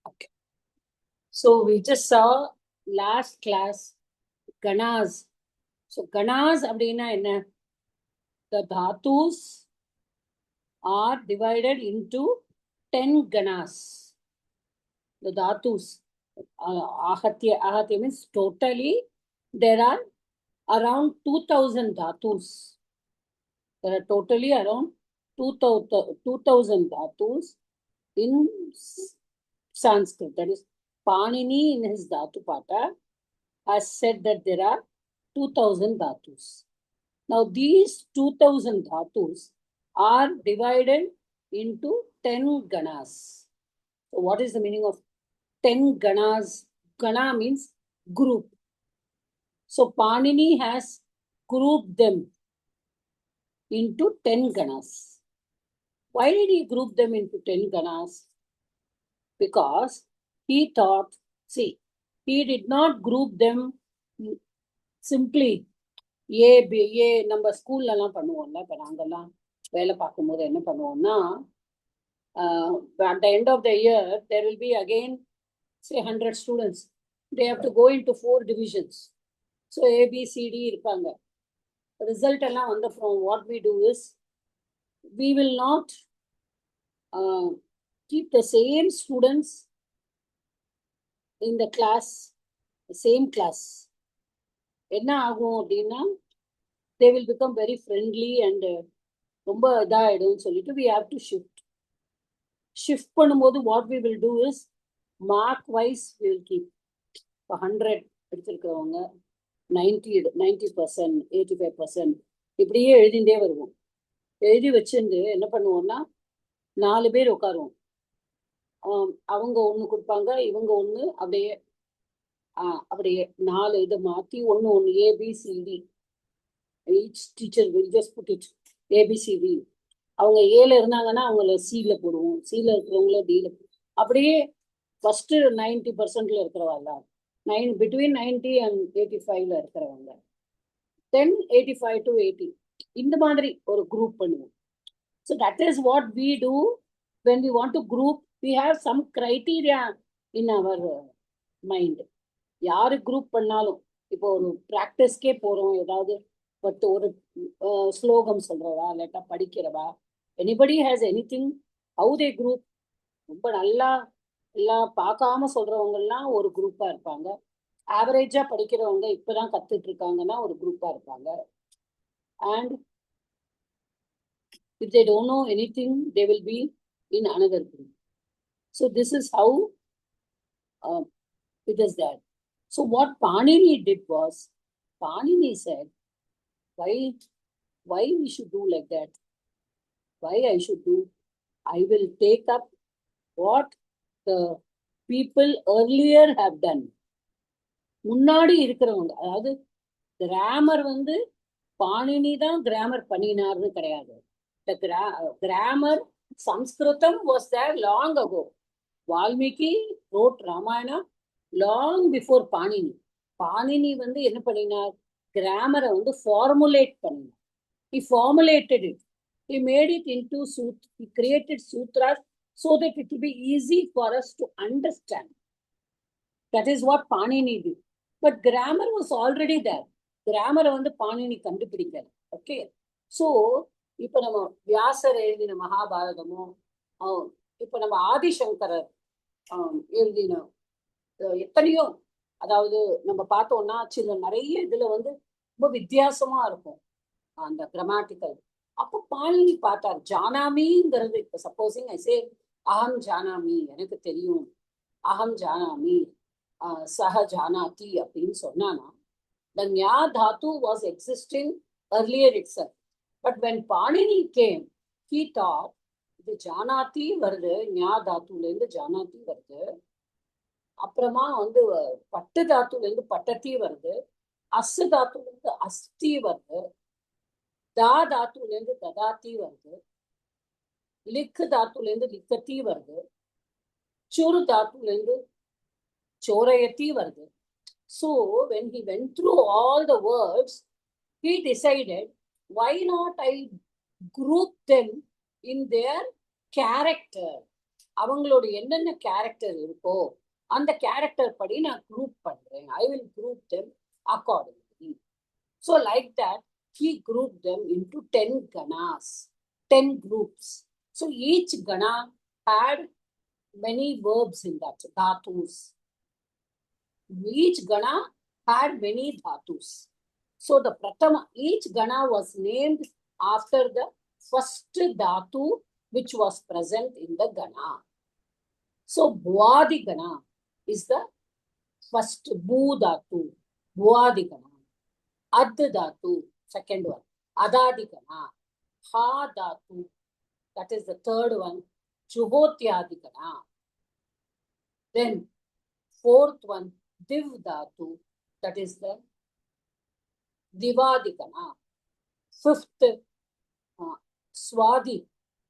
Okay. So we just saw last class ganas. So ganas abdina enna? The dhatus are divided into 10 ganas. The dhatus. Ahatya means totally there are around 2000 dhatus. There are totally around 2000 dhatus in Sanskrit. That is, Panini in his Dhatu Pata has said that there are 2000 dhatus. Now, these 2000 dhatus are divided into 10 ganas. So, what is the meaning of 10 ganas? Gana means group. So, Panini has grouped them into 10 ganas. Why did he group them into 10 ganas? Because he thought, see, he did not group them simply. நம்ம ஸ்கூல்ல எல்லாம் பண்ணுவோம்ல, இப்ப நாங்கெல்லாம் வேலை பார்க்கும்போது என்ன பண்ணுவோம்னா, at the end of the year there will be again say 100 students. They have to go into 4 divisions. So A, B, C, D இருப்பாங்க. Result எல்லாம் வந்து from what we do is we will not keep the same students in the class, the same class. என்ன ஆகும் அப்படின்னா, they will become very friendly and ரொம்ப இதாகிடும்னு சொல்லிட்டு we have to shift பண்ணும்போது what we will do is mark wise we will keep. இப்போ 100 எடுத்திருக்கிறவங்க 90%, 85% இப்படியே எழுதிண்டே வருவோம். எழுதி வச்சுட்டு என்ன பண்ணுவோம்னா, 4 பேர் உட்காருவோம். அவங்க ஒன்று கொடுப்பாங்க, இவங்க ஒன்று, அப்படியே அப்படியே 4 இதை மாற்றி ஒன்று ABCD. each teacher will just put it ABCD. அவங்க ஏல இருந்தாங்கன்னா அவங்கள சில போடுவோம், சில இருக்கிறவங்கள டில. அப்படியே ஃபர்ஸ்ட் 90%ல இருக்கிறவங்க, between 90 and 85ல இருக்கிறவங்க, then 85 to 80 இந்த மாதிரி ஒரு குரூப் பண்ணுவோம். So that is what we do when we want to group. We have some criteria in our mind. யாரு குரூப் பண்ணாலும், இப்போ ஒரு ப்ராக்டிஸ்க்கே போறோம், ஏதாவது பட் ஒரு ஸ்லோகம் சொல்றவா இல்லாட்டா படிக்கிறவா, anybody has anything how they group. ரொம்ப நல்லா எல்லாம் பார்க்காம சொல்றவங்கலாம் ஒரு குரூப்பா இருப்பாங்க. ஆவரேஜா படிக்கிறவங்க இப்பதான் கத்துட்டு இருக்காங்கன்னா ஒரு குரூப்பா இருப்பாங்க. And if they don't know anything, they will be in another group. So this is how it is that. So what Panini did was, Panini said, why we should do like that? Why I should do? I will take up what the people earlier have done. முன்னாடி இருக்கிறவங்க, அதாவது grammar வந்து பாணினி தான் grammar பண்ணினார்னு கிடையாது. The grammar, Sanskritam was there long ago. Valmiki wrote Ramayana long before Panini. Panini வந்து என்ன பண்ணினார், கிராமரை வந்து ஃபார்முலேட் பண்ணினார். He formulated it. He made it into he created sutras so that it will be easy for us to understand. That is what Panini did. But grammar was already there. Grammar வந்து பாணினி கண்டுபிடிக்கல. Okay. So இப்ப நம்ம வியாசர் எழுதின மகாபாரதமும், இப்ப நம்ம ஆதிசங்கரர் எழுதின எத்தனையோ, அதாவது நம்ம பார்த்தோம்னா சில நிறைய இதுல வந்து ரொம்ப வித்தியாசமா இருக்கும் அந்த கிராமட்டிக்கல். அப்போ பாணினி பார்த்தார். ஜானாமிங்கிறது, இப்ப சப்போசிங் ஐ சே அகம் ஜானாமி, எனக்கு தெரியும், அகம் ஜானாமி, சஹ ஜானாதி அப்படின்னு சொன்னானா, the ஞா தாத்து was existing earlier itself. But when Panini came, he thought இது ஜானாதி வருது, ஞா தாத்துல இருந்து ஜானாதி வருது, அப்புறமா வந்து பட்டு தாத்துல இருந்து பட்டத்தி வருது, அசு தாத்துல இருந்து அஸ்தி வருது, தா தாத்துல இருந்து ததாத்தி வருது, லிக்கு தாத்துல இருந்து லிக்கத்தி வருது, சுரு தாத்துல இருந்து சோரயத்தி வருது. So when he went through all the words, he decided, why not I group them in their character? அவங்களோட என்னென்ன கேரக்டர் இருக்கோ அந்த கேரக்டர் படி நான் குரூப் பண்றேன். I will group them accordingly. So like that, he grouped them into 10 ganas, 10 groups. So each gana had many verbs in that, dhatus. Each gana had many dhatus. So the Pratama, each gana was named after the first dhatu which was present in the gana. So Bhuadi gana is the first Bhu dhatu, Bhuadi gana. Ad dhatu, second one. Adadi gana. Ha dhatu, that is the third one. Juhotyadi gana. Then fourth one, Div dhatu, that is the Divadi gana. Fifth, Swadi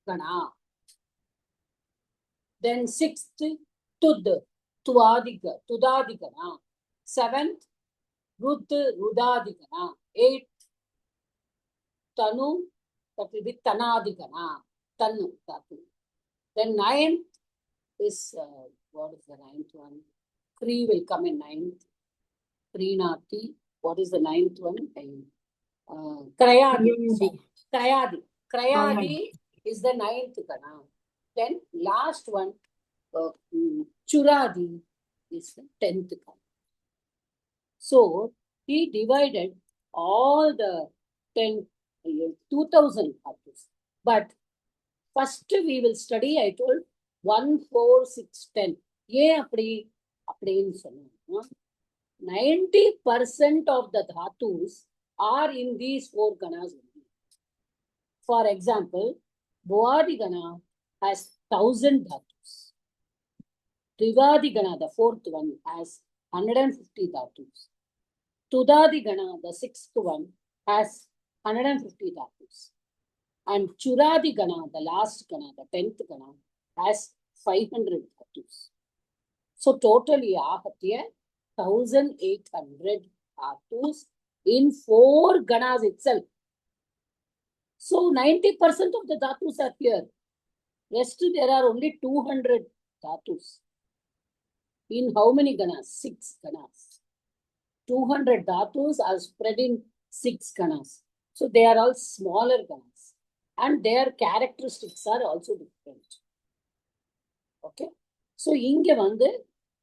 gana. Then sixth, Tud, Tudadi gana. Seventh, Rud, Rudadi gana. Eighth, Tanu, that will be Tanadi gana. Tanu dhatu. Then ninth is, what is the ninth one? Kri will come in ninth. Krinati. What is the ninth one? Krayadi. Krayadi. Krayadi is the ninth gana. Then last one, Churadi is the 10th gana. So he divided all the 2000 dhatus. But first we will study, I told, 1, 4, 6, 10. ஏன் அப்படின்னு சொன்னா 90% of the dhatus are in these 4 ganas only. For example, Bhuadi gana has 1000 dhatus. Trivadi gana, the fourth one, has 150 dhatus. Tudadi gana, the sixth one, has 150 dhatus. And Churadi gana, the last gana, the 10th gana, has 500 dhatus. So totally ahatya 1800 dhatus in 4 ganas itself. So 90% of the dhatus are here. Rest there are only 200 dhatus. In how many ganas? 6 ganas. 200 dhatus are spread in 6 ganas. So they are all smaller ganas. And their characteristics are also different. Okay. So inge vande,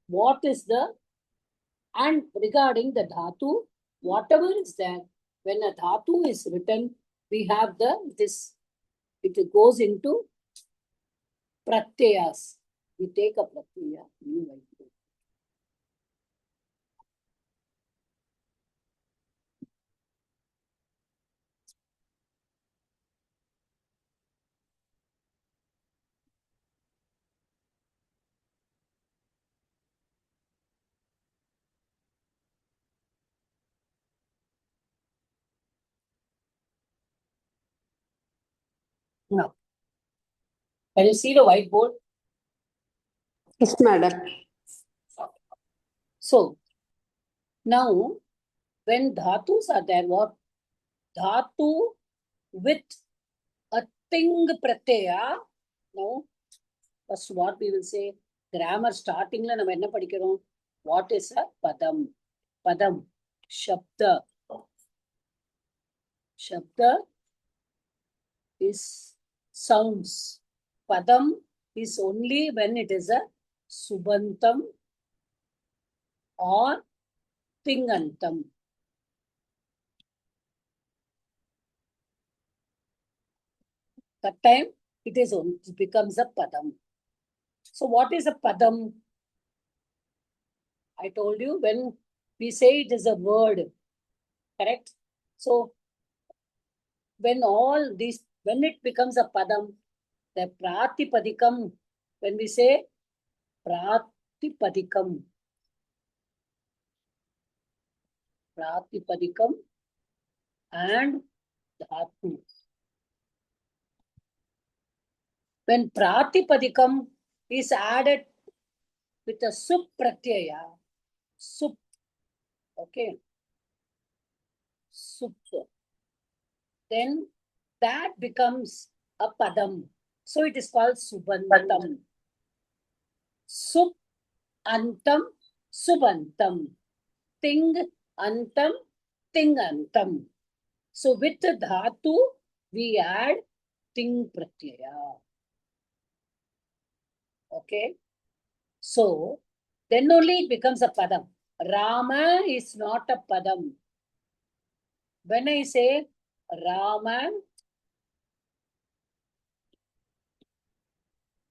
what is the, and regarding the dhatu, whatever is there, when a dhatu is written, we have this, it goes into pratyayas. We take a pratyaya. No. Can you see the whiteboard? Yes, madam. So, now, when dhatus are there, what? Dhatu with a ting pratyaya. No. First, what we will say, grammar starting la nama enna padikkirom. What is a padam? Padam, shabda. Shabda is sounds. Padam is only when it is a subantam or tingantam. That time it becomes a padam. So what is a padam? I told you, when we say it is a word, correct? So when it becomes a padam, the pratipadikam, when we say pratipadikam and dhatu. When pratipadikam is added with a sup pratyaya, sup, okay, sup, then that becomes a padam. So it is called subantam. Sup antam subantam. Ting antam tingantam. So with the dhatu, we add ting pratyaya. Okay. So then only it becomes a padam. Rama is not a padam. When I say Rama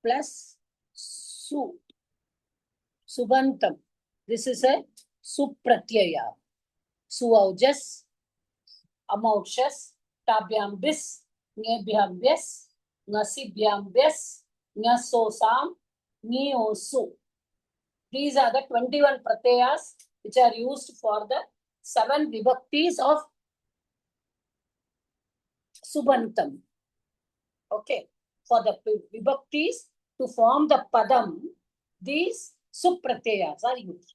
plus su, subantam, this is a supratyaya. Suaujas, amauchas, tabhyam bis, nebhyam bis, nasibhyam bis, nyasosam, niosu. These are the 21 pratyayas which are used for the 7 vibhaktis of subantam. Okay. For the vibhaktis to form the padam, these supratyayas are used.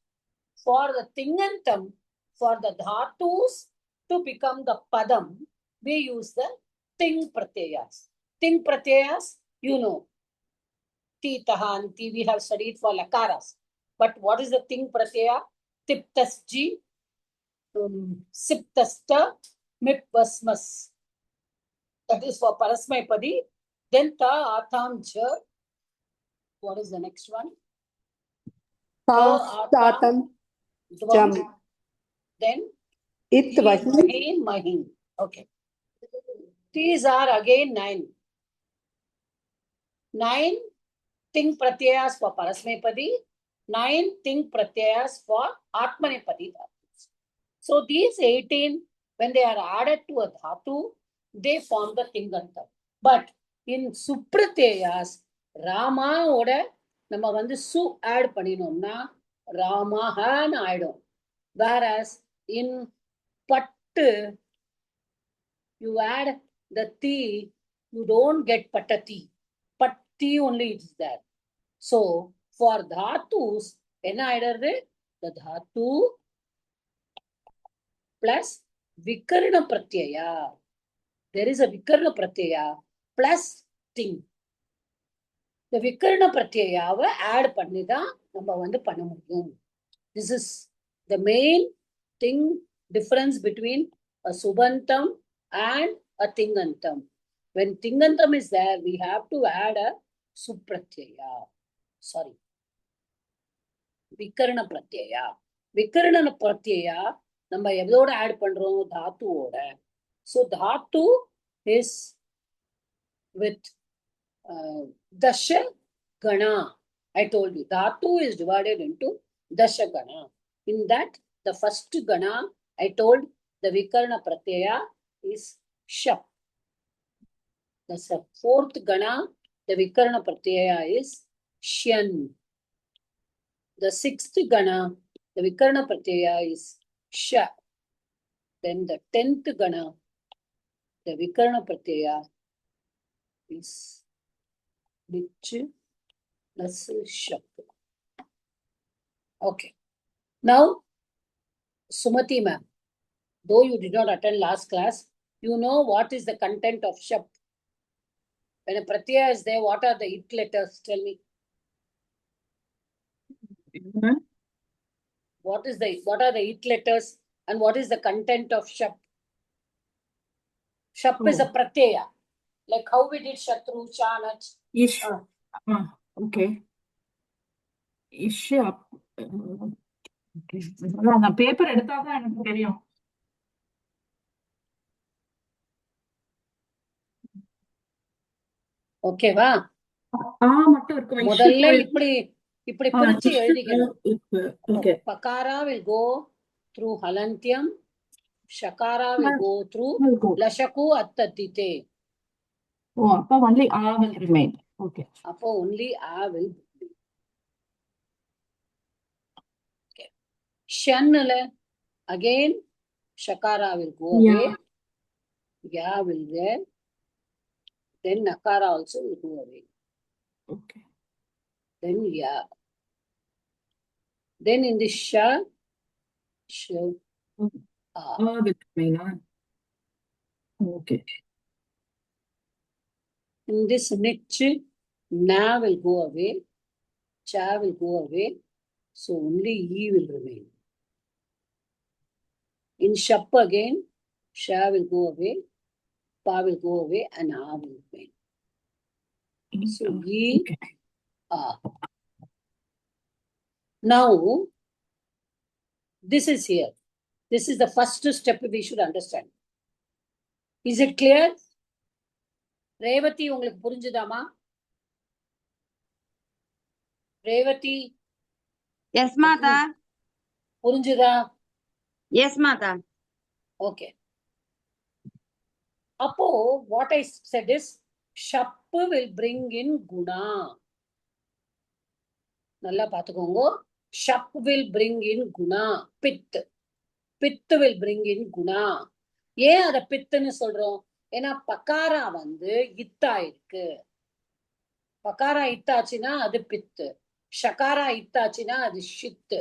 For the tingantam, for the dhatus to become the padam, we use the ting pratyayas. Ting pratyayas, you know, ti, taha, anti, we have studied for lakaras. But what is the ting pratyaya? Tiptasji, siptasta, mipvasmas. That is for parasmaipadi. Then ta, atham, ja. What is the next one? Ta, tatam, jam. Then It, vahin. mahin, mahin. Okay. These are again 9. 9 ting pratyayas for parasmaipadi. 9 ting pratyayas for atmanepadi dhatus. So these 18, when they are added to a dhatu, they form the tingantam. But in supratyayas, Rama oda நம்ம வந்து su add பண்ணினோம்னா ராமஹான்னு ஆயிடும். Whereas in pattu, you add the ti, you don't get patati. Patti only is there. So for dhatus, என்ன ஆயிடுறது? The dhatu plus vikarna pratyaya. There is a vikarna pratyaya plus ting. The vikarna pratyayava add பண்ணி தான் நம்ம வந்து பண்ண முடியும். This is the main thing, difference between a subantam and a tingantam. When tingantam is there, we have to add a supratyaya. Sorry. Vikarna pratyaya. Vikarna pratyaya, நம்ம எதோட add பண்றோம்? தாத்துவோட. So dhatu is with dasha gana. I told you, dhatu is divided into dasha gana. In that, the first gana, I told the vikarna pratyaya is shap. The fourth gana, the vikarna pratyaya is shan. The sixth gana, the vikarna pratyaya is sha. Then the 10th gana, the vikarna pratyaya is which plus shap. Okay. Now, Sumati ma'am, though you did not attend last class, you know what is the content of shap. When a pratyaya is there, what are the it letters? Tell me. What are the it letters and what is the content of shap? Shap is a pratyaya. Like how we did Shatru, Chanach. Ish. Okay. Ish. Okay. நான் paper எடுத்தாதான் எனக்கு தெரியும். ஓகேவா? மட்டும் இருக்கு. முதல்ல இப்படி பிரிச்சு எழுதிக்கணும். Okay. Pakara will go through halantyam, shakara will go through lashaku attatite. Oh, அப்ப only a will remain. Okay. அப்போ only a will be. Okay. Shanala, again shakara will go away. Ya will there. Then nakara also will go away. Okay. Then ya. Then in the sha will remain. Okay. In this nich, na will go away. Cha will go away. So only E will remain. In Shap again, Sha will go away, Pa will go away, and A will remain. So E, Okay. A. Now, this is here. This is the first step we should understand. Is it clear? Revathi உங்களுக்கு புரிஞ்சுதாமா? Revathi Yes, Mata. புரிஞ்சுதா? Yes, Mata. Okay. அப்போ what I said is Shap will bring in Guna. நல்லா பாத்துக்கோங்க. Shap will bring in Guna. Pit. Pit will bring in Guna. ஏன் அத பித்துன்னு சொல்றோம்? ஏன்னா பகாரா வந்து இத்தா இருக்கு. பகாரா இத்தாச்சுன்னா அது பித்து. ஷகாரா இத்தாச்சுன்னா அது ஷித்து.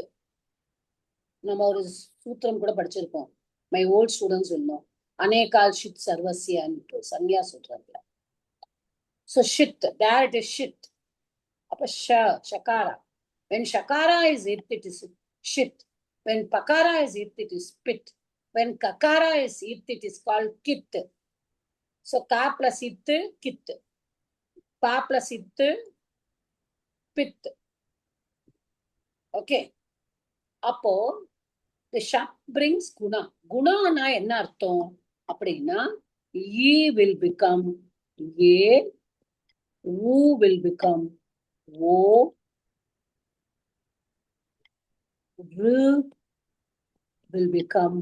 நம்ம ஒரு சூத்திரம் கூட படிச்சிருக்கோம். மை ஓல்ட் ஸ்டூடெண்ட்ஸ் இன்னும் அநேகால் ஷித் சர்வசியான்னு சன்யா சூத்திரத்துல. So shit, there it is shit. அப்ப shakara. When shakara is it, it is shit. When pakara is it, it is pit. When kakara is it, it is called kit. So ka plus it, kit. Pa plus it, pit. Okay. அப்போ the shap brings guna. Guna என்ன அர்த்தம் அப்படின்னா E will become A, U will become O, R will become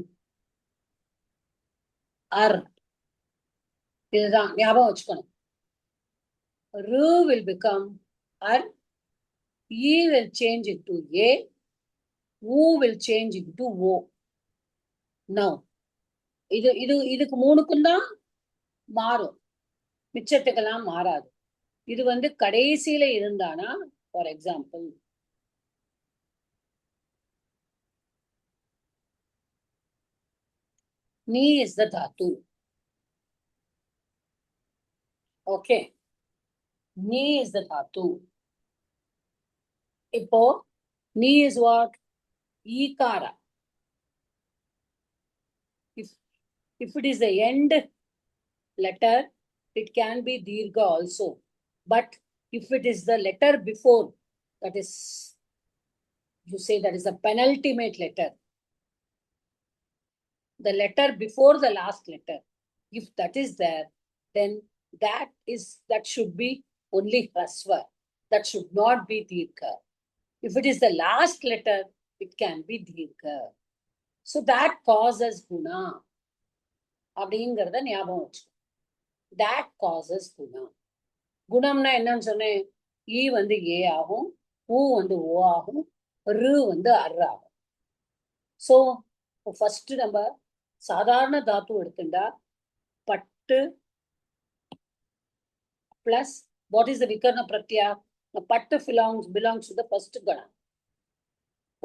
R. இதுதான் ஞாபகம் வச்சுக்கணும். R will become R, E will change into A, U will change into O. Now, இதுக்கு மூணுக்கும் தான் மாறும், மிச்சத்துக்கெல்லாம் மாறாது. இது வந்து கடைசியில இருந்தானா, for example Ni is the dhatu. Okay. Ni is the dhatu. இப்போ Ni is what? Ikara. If it is the end letter, it can be dirgha also. But if it is the letter before, that is, you say that is the penultimate letter. The letter before the last letter, if that is there, then that should be only Hrasva. That should not be Dirgha. If it is the last letter, it can be Dirgha. So that causes Guna. அப்படிங்கிறத ஞாபகம் வச்சு. That causes Guna. குணம்னா என்னன்னு சொன்னேன்? E வந்து A ஆகும், U வந்து O ஆகும், R வந்து R ஆகும். So, first நம்ம சாதாரண தாத்து எடுத்துட்டா பட்டு plus what is the vikarna pratyaya? The pattu belongs to the first gana.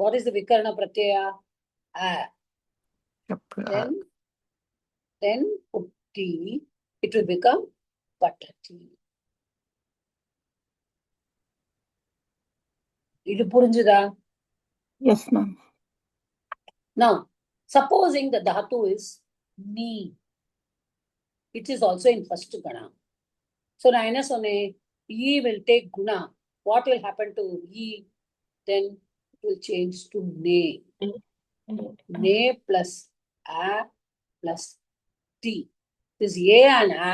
What is the vikarna pratyaya? A. Then putti, it will become patati. இது புரிஞ்சுதா? Yes, ma'am. Now, supposing the dhatu is ni, it is also in first gana. So, நான் என்ன சொன்னேன்? E will take guna. What will happen to E? Then it will change to ne. Ne plus a plus t. This a and a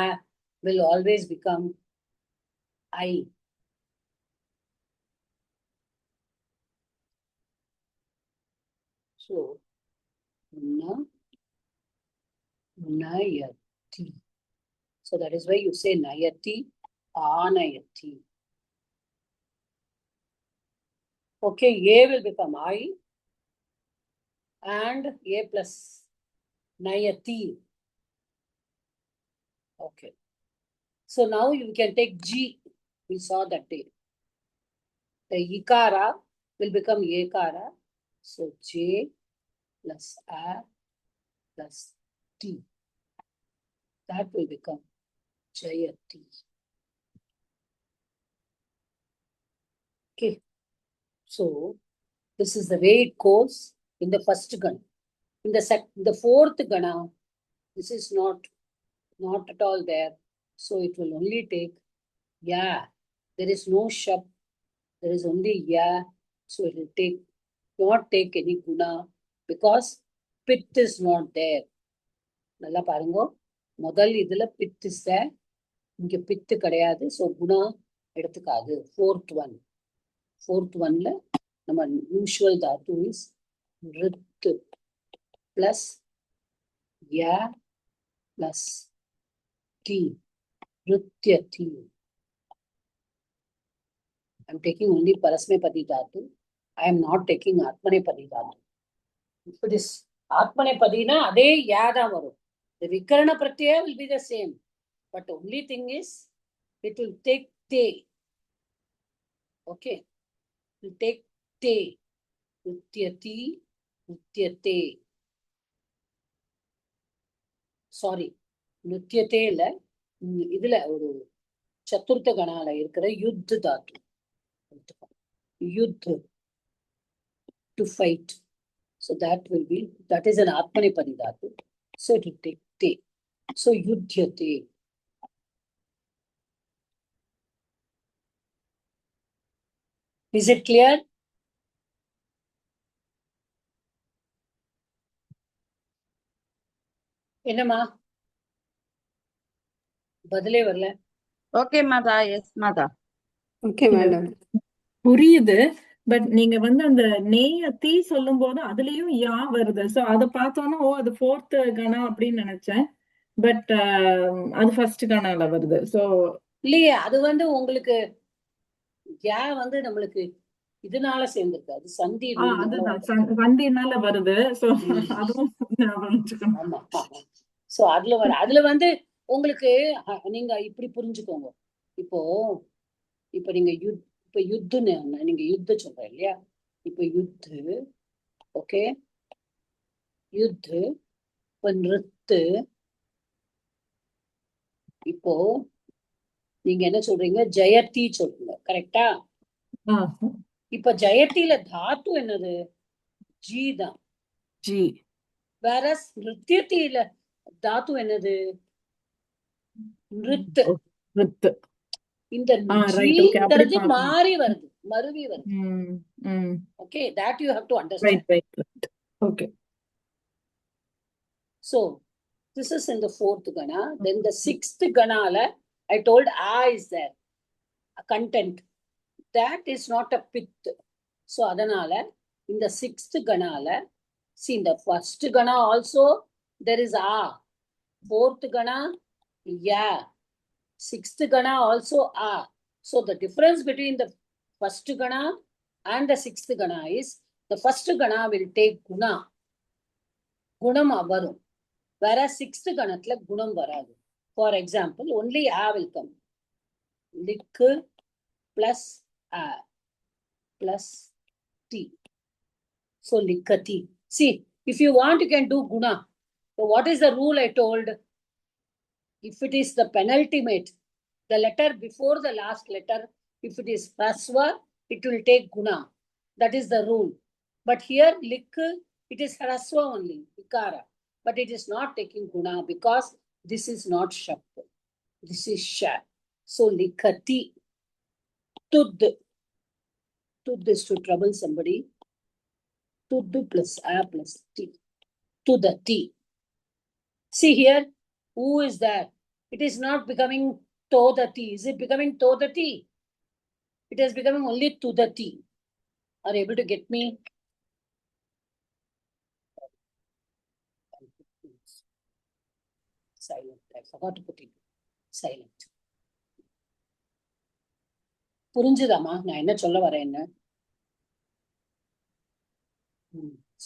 will always become I. So, nayati. So that is why you say nayati, anayati. Okay, A will become I and A plus nayati. Okay. So now you can take G. We saw that day. The ikara will become ekara. So J plus A plus T. That will become Jayati. Okay. So this is the way it goes in the first gana. In the fourth gana, this is not at all there. So it will only take ya. There is no shab. There is only ya. So it will not take any guna because pit is not there. நல்லா பாருங்க, முதல் இதுல pit is there. இங்க பித்து கிடையாது. So Guna எடுத்துக்காது. Fourth oneல நம்ம usual Tattva is Ritu plus ya plus ti. Rityati. I'm taking only Parasmepadi dhatu. I am not taking Atmanepadi dhatu. If it is Atmanepadi na, adhe yada varum. The Vikarana Pratyaya will be the same. But the only thing is, it will take te. Okay. It will take te. Rityati, Rityate. Sorry. Rityate illa, idhula oru Chaturtha Ganala irukra Yuddha dhatu. Yuddha. To fight. So that is an Atmanepadi dhatu. So it will take te. So Yuddhyate. Is it clear? என்னம்மா பதிலே வரல. Okay, Mata. Yes, Mata. Okay, madam. புரியுது. But நீங்க வந்து அந்த நேயத்தி சொல்லும் போது அதுலயும் யா வருது. சோ அத பார்த்தோன்னா ஓ அது ஃபோர்த் கணா அப்படின்னு நினைச்சேன். பட் அது ஃபர்ஸ்ட் கணால வருது. சோ இல்லையே, அது வந்து உங்களுக்கு யா வந்து நம்மளுக்கு இதனால சேர்ந்திருக்கு. அது சந்தி அதுதான் சந்தினால வருது. சோ அதுவும் ஞாபகம் வச்சுக்கணும். ஆமா. சோ அதுல வந்து உங்களுக்கு நீங்க இப்படி புரிஞ்சுக்கோங்க. இப்போ நீங்க யுத்துன்னு நீங்க யுத்த சொல்ற இல்லையா? இப்போ யுத்து, ஓகே, யுத்து, இப்போ நிறுத்து. இப்போ நீங்க என்ன சொல்றீங்க? ஜெயத்தி சொல்றீங்க, கரெக்டா? இப்ப ஜெயத்தில தாத்து என்னது? ஜி தான். ஜி. வேற நிருத்தியத்தில தாத்து என்னது? நிருத்து. நிருத்து. இந்த ஜீங்கிறது மாறி வருது, மருவி வருது. Okay, that you have to understand. Right. Okay. So this is in the fourth gana. Then the sixth ganala, I told a is there, a content. That is not a pit. So adanala in the sixth ganala, see in the first gana also there is a. Fourth gana, ya. Sixth gana also a. So the difference between the first gana and the sixth gana is the first gana will take guna. Gunam avarum. Whereas sixth ganathla gunam varadu. For example, only a will come. Lik plus a plus t. So likati. See, if you want, you can do guna. So what is the rule I told? If it is the penultimate, the letter before the last letter, if it is Hraswa, it will take guna. That is the rule. But here, lik, it is Hraswa only, ikara. But it is not taking guna because this is not shab. This is sha. So likati. Tud. Tud is to trouble somebody. Tud plus a plus t. Tudati. See here, who is that? It is not becoming todati. Is it becoming todati? It is becoming only tudati. Are you able to get me? Silent. I forgot to put it. Silent. புரிஞ்சுதாமா நான் என்ன சொல்ல வரேன்னு?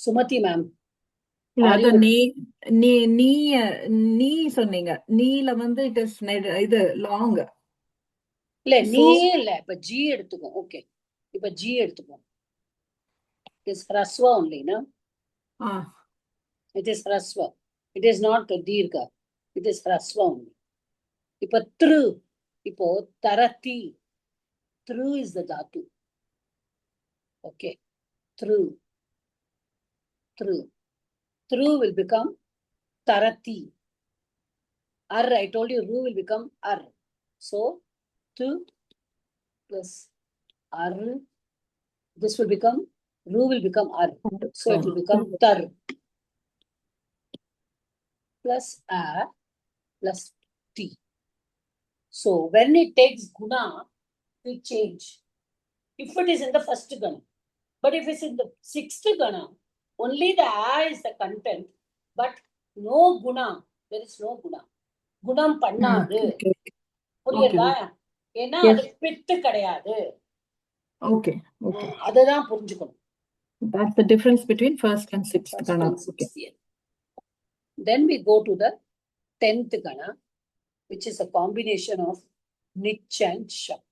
Sumathi ma'am, நீ சொன்னீங்க. நீல வந்து it is இது long. இல்ல நீ இல்ல, இப்ப ஜி எடுத்துக்கோ. ஓகே, இப்ப ஜி எடுத்துக்கோ. It is hraswa only, no? It is hraswa. It is not dirgha. It is hraswa only. இப்ப tru, இப்போ tarati. Tru is the dhatu. Okay. Through. Through will become tarati. Ar, I told you, ru will become ar. So, tu plus ar. This will become, ru will become ar. So, it will become tar. Plus a plus t. So, when it takes guna, we change. If it is in the first gana. But if it's in the sixth gana, only the a is the content, but no guna. There is no guna. Gunam பண்ணாது. புரியுதா? ஏன்னா அது பித்து கிடையாது. Okay. Okay. அதுதான் புரிஞ்சுக்கணும். That's the difference between first and sixth gana. Okay. Then we go to the 10th gana, which is a combination of nich and shap.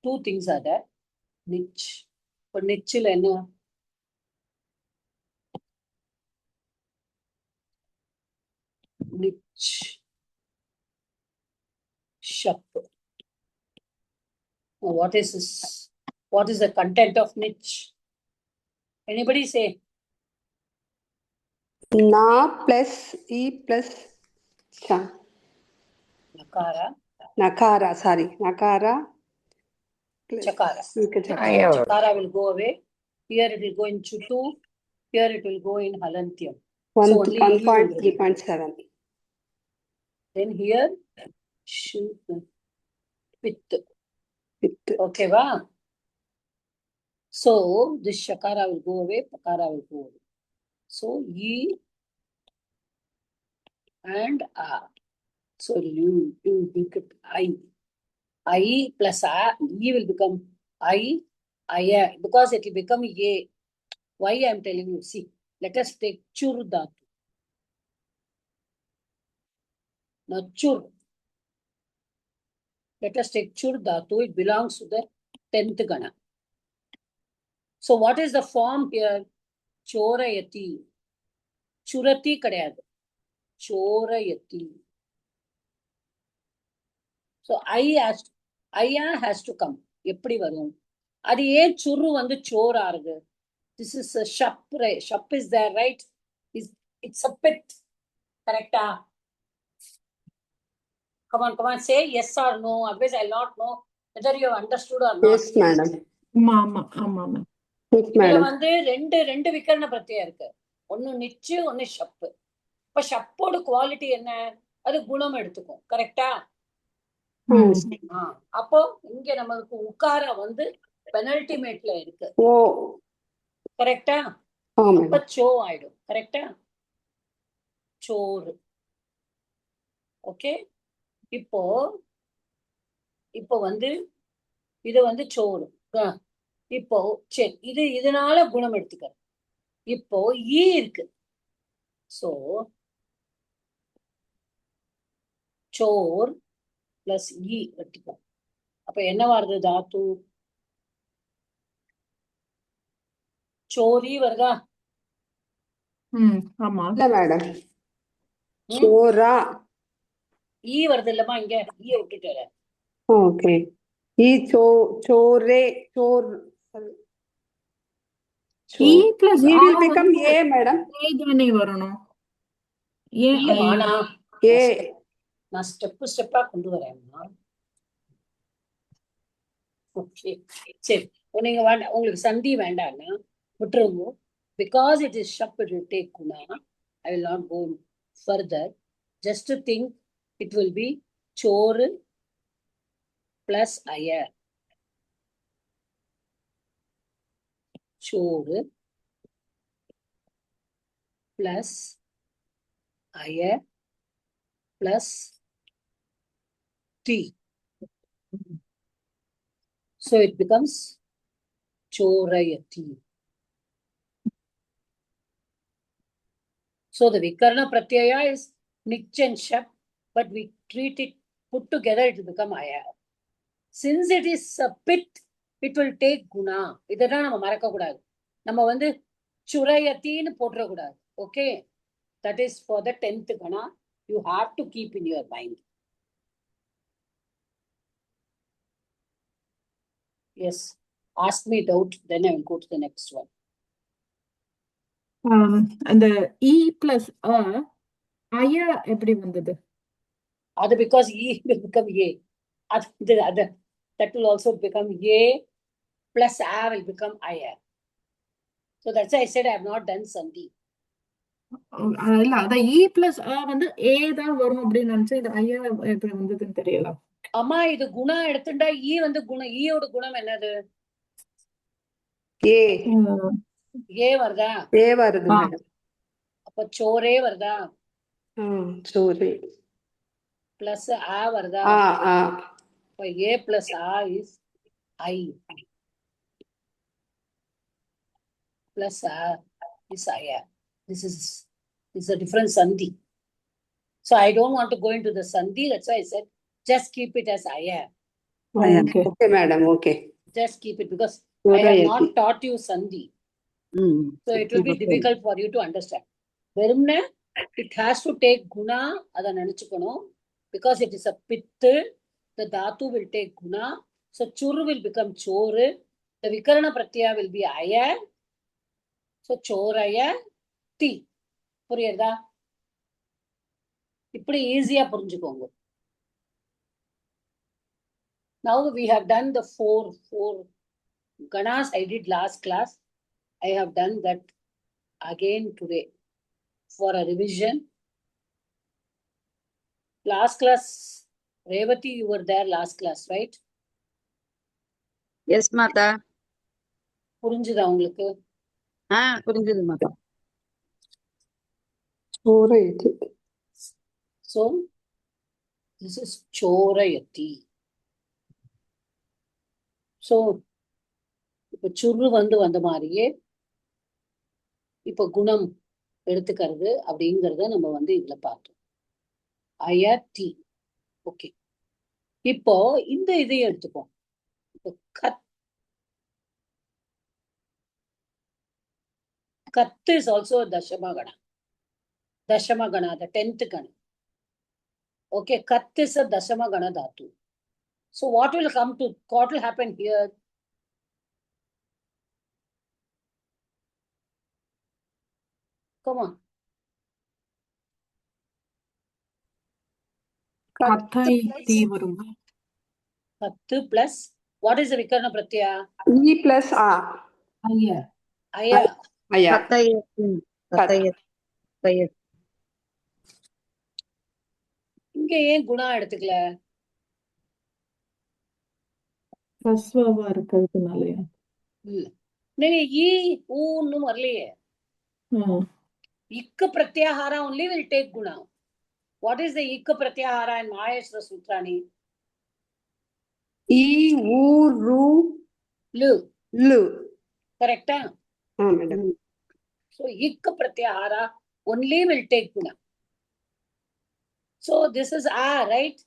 Two things are there. Nich. For nichil என்ன? Nich. Shap. Now, what is this? What is the content of nich? Anybody say? Na plus E plus cha. Nakara. Nakara, sorry. Nakara. Chakara. Chakara. Chakara will go away. Here it will go in chutu. Here it will go in halantyam. 1.3.7. Then here, pit. Okay, va? So, this shakara will go away, pakara will go away. So, ye and a. So, you become I. I plus a, e will become I, because it will become a. Why I am telling you? See, let us take chur dhatu. Now, chur. Let us take chur dhatu. It belongs to the 10th gana. So, what is the form here? Chorayati. Churati kadayadu. Chorayati. So, I has to come. Eppadi varum. Adi ye churru vandu chor arugu. This is a shap, right? Shap is there, right? It's a pit. Correct? Come on, say yes or no. Otherwise, I'll not know whether you have understood or not. Yes, madam. Mama. Yes, இதுல madam. வந்து ரெண்டு விகரண பிரத்யம் இருக்கு. ஒன்னு நிச்சு, ஒன்னு ஷப்பு. இப்ப ஷப்போட quality என்ன? அது குணம் எடுத்துக்கும். கரெக்டா? அப்போ இங்க நமக்கு உக்கார வந்து பெனல்டிமேட்ல இருக்கு. ஓ. கரெக்டா? அப்ப சோ ஆயிடும். கரெக்டா? சோறு. ஓகே? இப்போ வந்து இது வந்து சோறு. இப்போ சரி, இதனால குணம் எடுத்துக்க. இப்போ ஈ இருக்கு. சோ சோர் பிளஸ் ஈ எடுத்துக்கோ. அப்ப என்ன வருது தாத்து? சோரி வருதா? ஆமா. இல்ல மேடம். சோரா. ஈ வருது இல்லமா, இங்க ஈய விட்டுட்டு. Okay. E சோரே Chor. E plus E will become A, madam. A தானே வரணும். இல்லமா, நான் ஸ்டெப்பா கொண்டு வரேன். ஓகே, சரி. நீங்க உங்களுக்கு சந்தி வேண்டாம்னா விட்டுருங்க. Because it is shap, it will take guna. I will not go further. Just to think, it will be chor plus aya. Chor plus aya plus t. So it becomes chorayati. So the vikarna pratyaya is nich and shap, but we treat it, put together, it will become aya. Since it is a pit, it will take guna. இதெல்லாம் நம்ம மறக்க கூடாது. நம்ம வந்து churayatiன்னு போட்ற கூடாது. Okay? That is for the 10th gana. You have to keep in your mind. Yes. Ask me doubt, then I will go to the next one. அந்த இ plus அய எப்படி வந்தது? Other because E will become A. Other that will also become A plus A will become I. So that's why I said I have not done Sandhi. இல்ல அத இ plus வந்து ஏ தான் வரும் அப்படின்னு நினைச்சு இது ஐயா எப்படி வந்ததுன்னு தெரியல. அம்மா இது குணா எடுத்துட்டா ஈ வந்து குணம், ஈயோட குணம் என்னது? ஏ ஏ வருதா? ஏ வருது மேடம். அப்ப சோரே வருதா? சோரே பிளஸ் ஆ வருதா? அப்ப ஏ பிளஸ் ஆ இஸ் ஐ plus is I. This is a different Sandhi. So I don't want to go into the Sandhi. That's why I said just keep it as I. Okay, madam. Okay. Just keep it because I have not taught you Sandhi. So it will be difficult for you to understand. Verumne, it has to take guna, adha nenichukano, because it is a pitt, the dhatu will take guna. So chur will become chor, the vikarana pratyaya will be aya. So choraya ti. புரியுதா? இப்படி ஈஸியா புரிஞ்சுக்கோங்க. Now we have done the four ganas I did last class. I have done that again today for a revision. Last class, Revati, you were there last class, right? Yes, Mata. புரிஞ்சுதா உங்களுக்கு? புரிஞ்சுது Mata. So this is chorayati. So இப்ப சுரு வந்த மாதிரியே இப்ப குணம் எடுத்துக்கிறது அப்படிங்கறத நம்ம இதுல பார்த்தோம். அயதி. ஓகே, இப்போ இந்த இதையும் எடுத்துப்போம். Kat is also a Dashamagana. Dashamagana, the 10th Gana. Okay, Kat is a Dashamagana Dhatu. So what will happen here? Come on. கத்தை வரும். Kat plus, what is the Vikarana Pratyaya? E plus A. ஐயா. Aya. இங்க ஏன் குணா எடுத்துக்கல? ரஸ்வவா இருக்கிறதுனாலயா? இல்ல, நீங்க ஈ ஊன்னு வரலையே. Ik pratyahara only will take guna. What is the ik pratyahara in Maheshwara Sutrani? E, U, Ru, Lu. Correct? Madam. So ik pratyahara only will take guna. So this is A, right?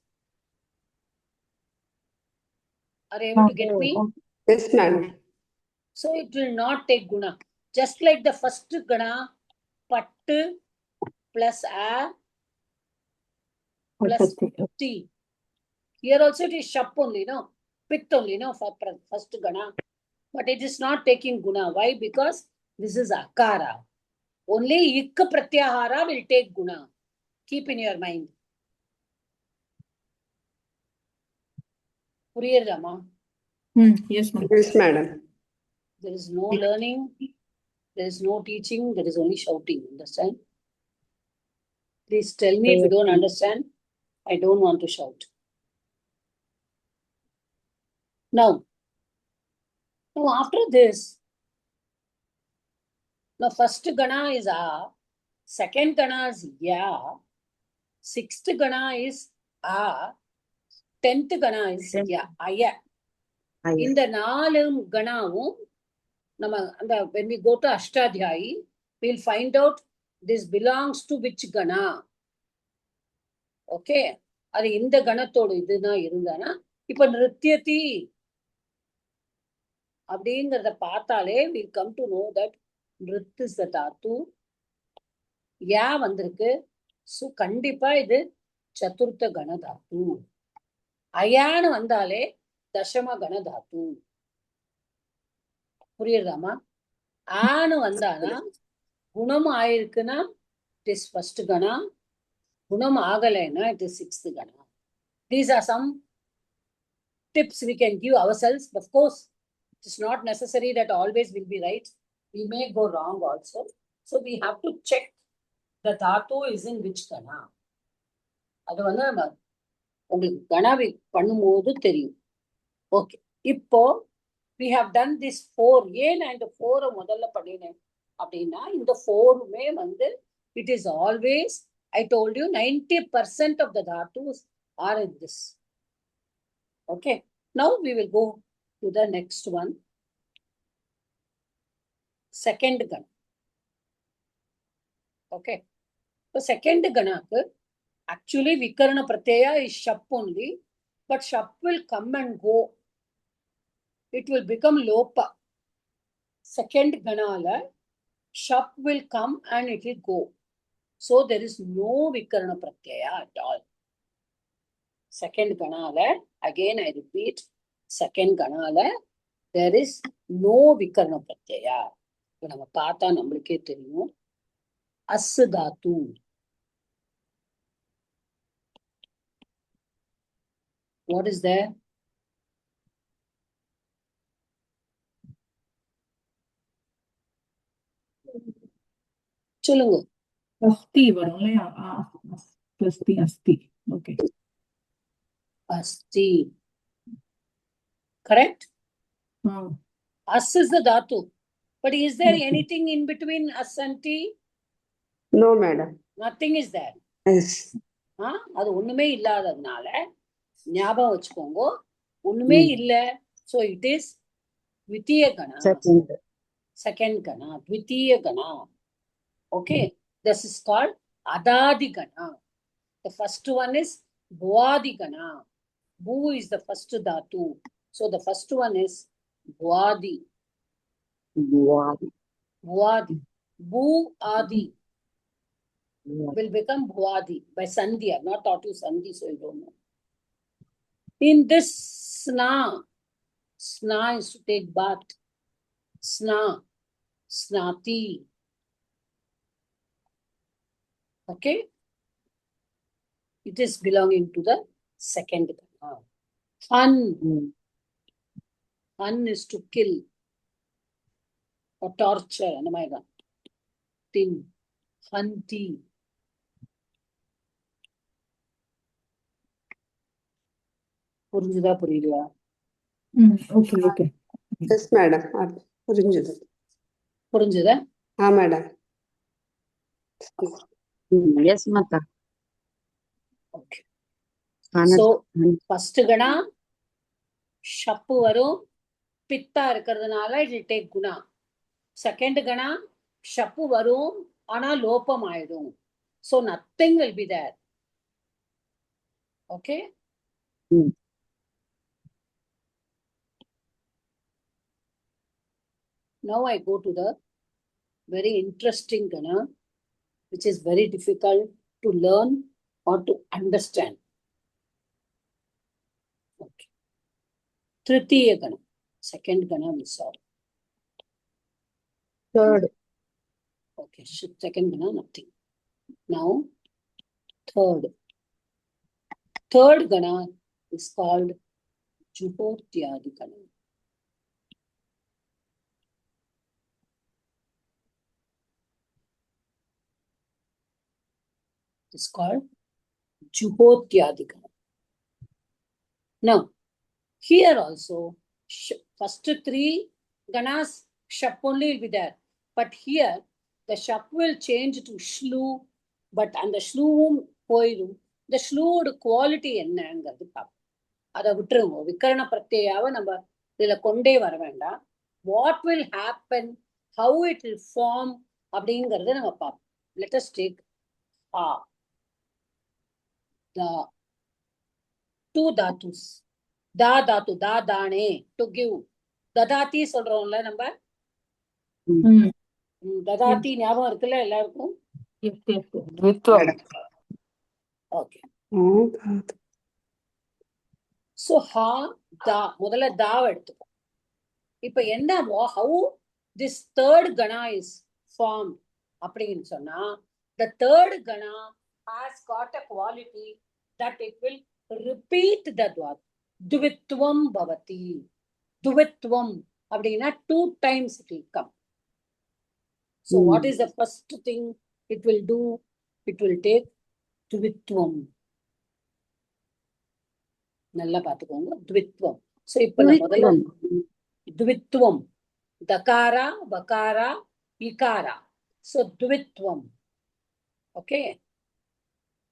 Are you able to get me? Yes, madam. So it will not take guna. Just like the first gana, pat plus A plus T. Here also it is shap only, no? Pit only, no? For first gana. But it is not taking guna. Why? Because this is akara. Only ik pratyahara will take guna. Keep in your mind. Puriyadama? Yes, ma'am. Yes, madam. There is no learning. There is no teaching. There is only shouting. Understand? Please tell me if you don't understand. I don't want to shout. Now after this, now first gana is A, second gana is Ya, sixth gana is A, 10th gana is Ya, Aya. இந்த 4 கணாவும் நம்ம when we go to Ashtadhyayi, we'll find out this belongs to which gana. Okay, அது இந்த கணத்தோட இதுதான் இருந்தானா இப்ப நிருத்யதி அப்படிங்கறத பார்த்தாலே we'll come to know that நிருத் is the dhatu. யா வந்திருக்கு. So கண்டிப்பா இது சதுர்த்த கண தாத்து. அயான்னு வந்தாலே தசம கண தாத்து. புரியுதாமா? ஆன்னு வந்தாதான் குணம் ஆயிருக்குன்னா இட் இஸ் ஃபர்ஸ்ட் கணா, குணம் ஆகலைன்னா இட் இஸ் சிக்ஸ்த் கணா. These are some tips we can give ourselves. Of course, it is not necessary that always will be right. We may go wrong also. So we have to check the dhatu is in which gana. அது வந்து நம்ம உங்களுக்கு கணாவை பண்ணும்போது தெரியும். Okay, இப்போ we have done this 4. ஏன் நான் இந்த 4 முதல்ல பண்ணினேன் அப்படின்னா, இந்த 4மே வந்து it is always, I told you 90% of the dhatus are in this. Okay, now we will go to the next one. Second gana. Okay, so second gana actually vikarana pratyaya is shap only, but shap will come and go. It will become lopa. Second ganala shap will come and it will go. So there is no vikarana pratyaya at all. Second ganala, again I repeat, second ganala there is no vikarana pratyaya. இப்போ நம்ம பார்த்தா நம்மளுக்கே தெரியும். As Tattva, what is there? சொல்லுங்க. அஸ்தி வரும் இல்லையா? அஸ்தி அஸ்தி. Okay, Asti. Correct? ம் As is the dhatu. But is there anything in between as and ti? No, madam. Nothing is there. Yes. அது ஒண்ணுமே இல்லாததுனால ஞாபகம் வச்சுக்கோங்க, ஒண்ணுமே இல்ல. So it is dvitiya gana. Second gana, dvitiya gana. Okay, this is called adadi gana. The first one is bhuadi gana. Bhu is the first dhatu. So the first one is bhuadi. Bhuadi. Bhu adi will become bhuadi by sandhi. I've not taught you sandhi, so you don't know. In this sna, sna is to take bath. Sna, snati. Okay, it is belonging to the second gana. Han, han is to kill or torture. Anamaga. Tin, hanti. புரிஞ்சுதா புரியலையா? Okay okay. Yes, madam. புரிஞ்சுது. புரிஞ்சுதா? madam. Yes, Mata. Okay. So first gana ஷப்பு வரும், பித்தா இருக்கிறதுனால it will take Guna. Second கனா ஷப்பு வரும், ஆனா லோபம் ஆயிடும். So nothing will be there. Okay. Now I go to the very interesting gana, which is very difficult to learn or to understand. Okay. Tritiya gana. Second gana we saw. Third. Okay, second gana nothing. Now third. Third gana is called Juhotyadi gana. It's called Juhotyadi gana. Now, here also, first 3 ganas, shap only will be there. But here, the shap will change to shlu, but and the shlu poidum. The shlu quality என்னங்கிறது பார்ப்போம். அதை விட்டுருங்க, விக்கரண பிரத்யாவை நம்ம இதுல கொண்டே வர வேண்டாம். What will happen, how it will form அப்படிங்கறத நம்ம பார்ப்போம். Let us take the 2 dhatus. Da dhatu, da dane, to give. Dadati சொல்றோம்ல நம்ம. ததாதி ஞாபகம் இருக்குல்ல எல்லாருக்கும்? ஓகே. So ha da, முதல்ல தாவை எடுத்துக்கோ. இப்ப என்ன how this third gana is formed அப்படின்னு சொன்னா, the third gana has got a quality that it will repeat the dvat. Dvitvam bhavati. Dvitvam அப்படின்னா 2 times it will come. So what is the first thing it will do? It will take dvitvam. நல்லா பாத்துக்கோங்க, த்வித்வம். So இப்ப நான் முதல்ல த்வித்வம், தகாரா வகாரா இகாரா. So த்வித்வம். Okay,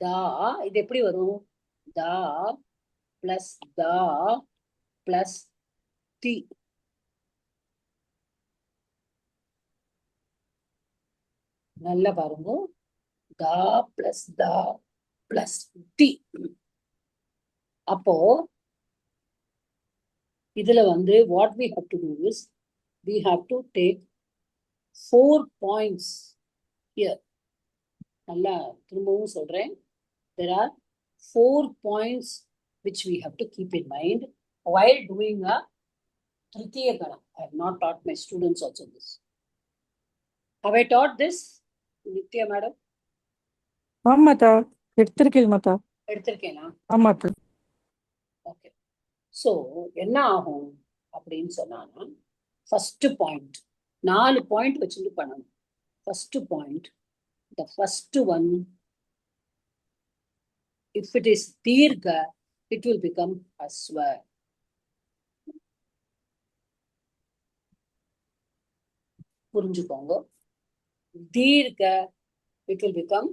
தா இது எப்படி வரும்? தா பிளஸ் தா பிளஸ் தி. நல்லா பாருங்க, தா பிளஸ் தி. அப்போ இதுல வந்து what we have to do is we have to take 4 points here. நல்லா திரும்பவும் சொல்றேன், there are 4 points which we have to keep in mind while doing a Tritiya Gana. I have not taught my students also this. Have I taught this, Nitya madam? ஆமாத்தா எடுத்திருக்கேன் மாத்தா. எடுத்திருக்கேனா? ஆமாத்தா. Okay, so என்ன ஆகும் அப்படின்னு சொன்னான்னா, first point 4 point வச்சுட்டு பண்ணணும். First point, the first one, if it is dirgha, it will become aswa. புரிஞ்சுக்கோங்க, dirgha, it will become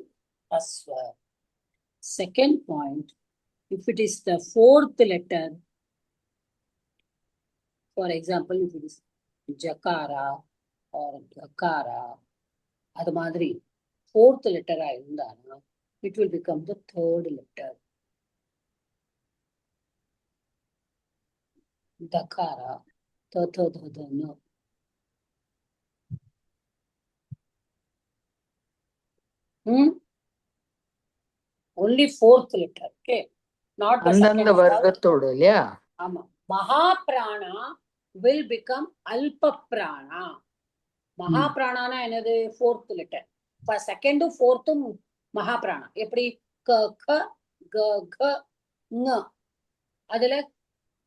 aswa. Second point, if it is the 4th letter, for example, if it is jakara or gakara, அது மாதிரி 4th letter இருந்தானா, it will become the 3rd letter. Dakara, no. Only 4th letter, okay? Not the second. அந்தந்த வர்க்கத்தோட இல்லையா? ஆமா. மகாபிராணா will become அல்பப்ராணா. மகாபிராணானா என்னது? 4th letter. இப்ப second 4th மகாபிராணா. எப்படி? க க க க ங. அதுல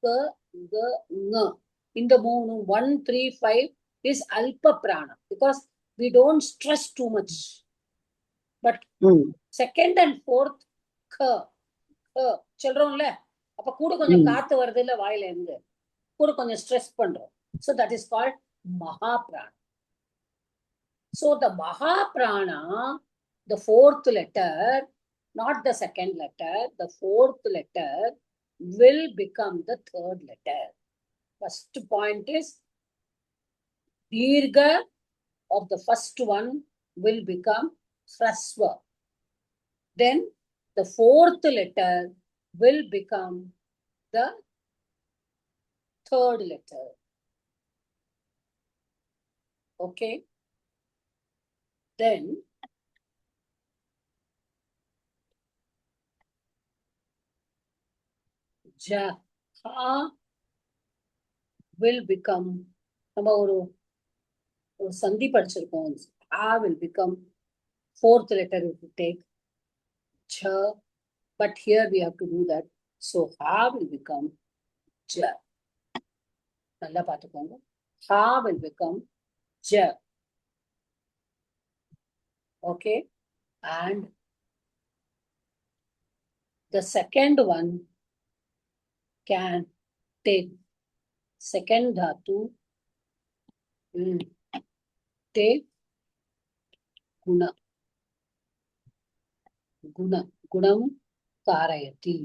க க ங. இந்த மூணு 1 3 5 is அல்பப்ராணா because we don't stress too much. But second and 4th க க சொல்றோம்ல, அப்ப கூட கொஞ்சம் காத்து வருது இல்ல வாயில இருந்து, கூட கொஞ்சம் ஸ்ட்ரெஸ் பண்றோம். So that is called மகாபிராணா. So the Mahaprana, the 4th letter, not the second letter, the 4th letter will become the 3rd letter. First point is Dirgha of the first one will become Hrasva. Then the 4th letter will become the 3rd letter. Okay? Then ja, ha will become, நம்ம ஒரு சந்தி படிச்சிருக்கோம், ha will become 4th letter if you take cha, but here we have to do that. So ha will become ja. நல்லா பார்த்துக்கோங்க, ha will become ja. Okay, and the second one can take second dhatu, take guna, gunam karayati.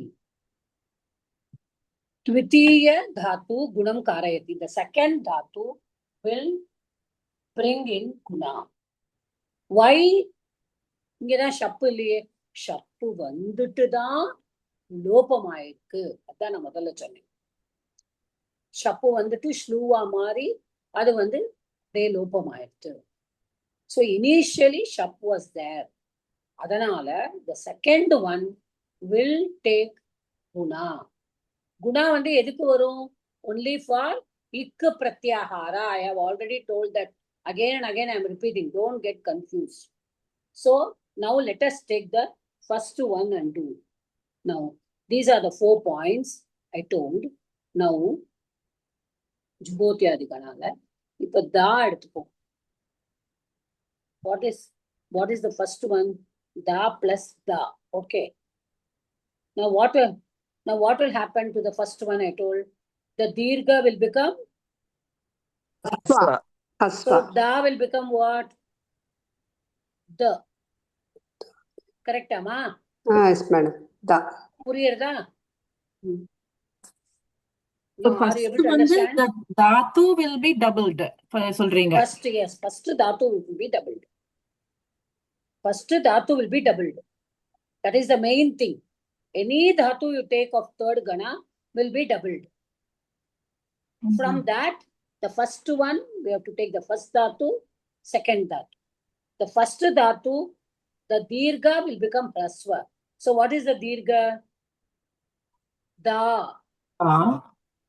Tvitiya dhatu gunam karayati. The second dhatu will bring in guna. Why? இங்கதான் ஷப்பு இல்லையே, ஷப்பு வந்துட்டுதான் லோபமாயிருக்கு. அதான் நான் முதல்ல சொன்னேன். ஷப்பு வந்துட்டு ஸ்லூவா மாறி அது வந்து அப்படியே லோபமாயிருக்கு. ஸோ இனிஷியலி ஷப் வாஸ் தேர். அதனால the second one will take Guna. Guna வந்து எதுக்கு வரும்? only for Ik pratyahara. I have already told that again and again. I am repeating. Don't get confused. So now let us take the first one and do. Now these are the 4 points I told. Now ஜுபோத்யாதி கணால இப்ப தா எடுத்துப்போம். What is the first one? Da plus da. Okay. Now what will happen to the first one I told? The dirgha will become Hasva. so Hasva. da will become what? The. Correct amma? Yes, madam. Da. புரியுறதா? So Now, are first you able to வந்து understand? the dhatu will be doubled சொல்றீங்க. First, yes. First dhatu will be doubled. First dhatu will be doubled. That is the main thing. Any dhatu you take of third gana will be doubled. From that, the first one, we have to take the first dhatu, second dhatu. The first dhatu, the dirgha will become hrasva. So what is the dirgha? Da.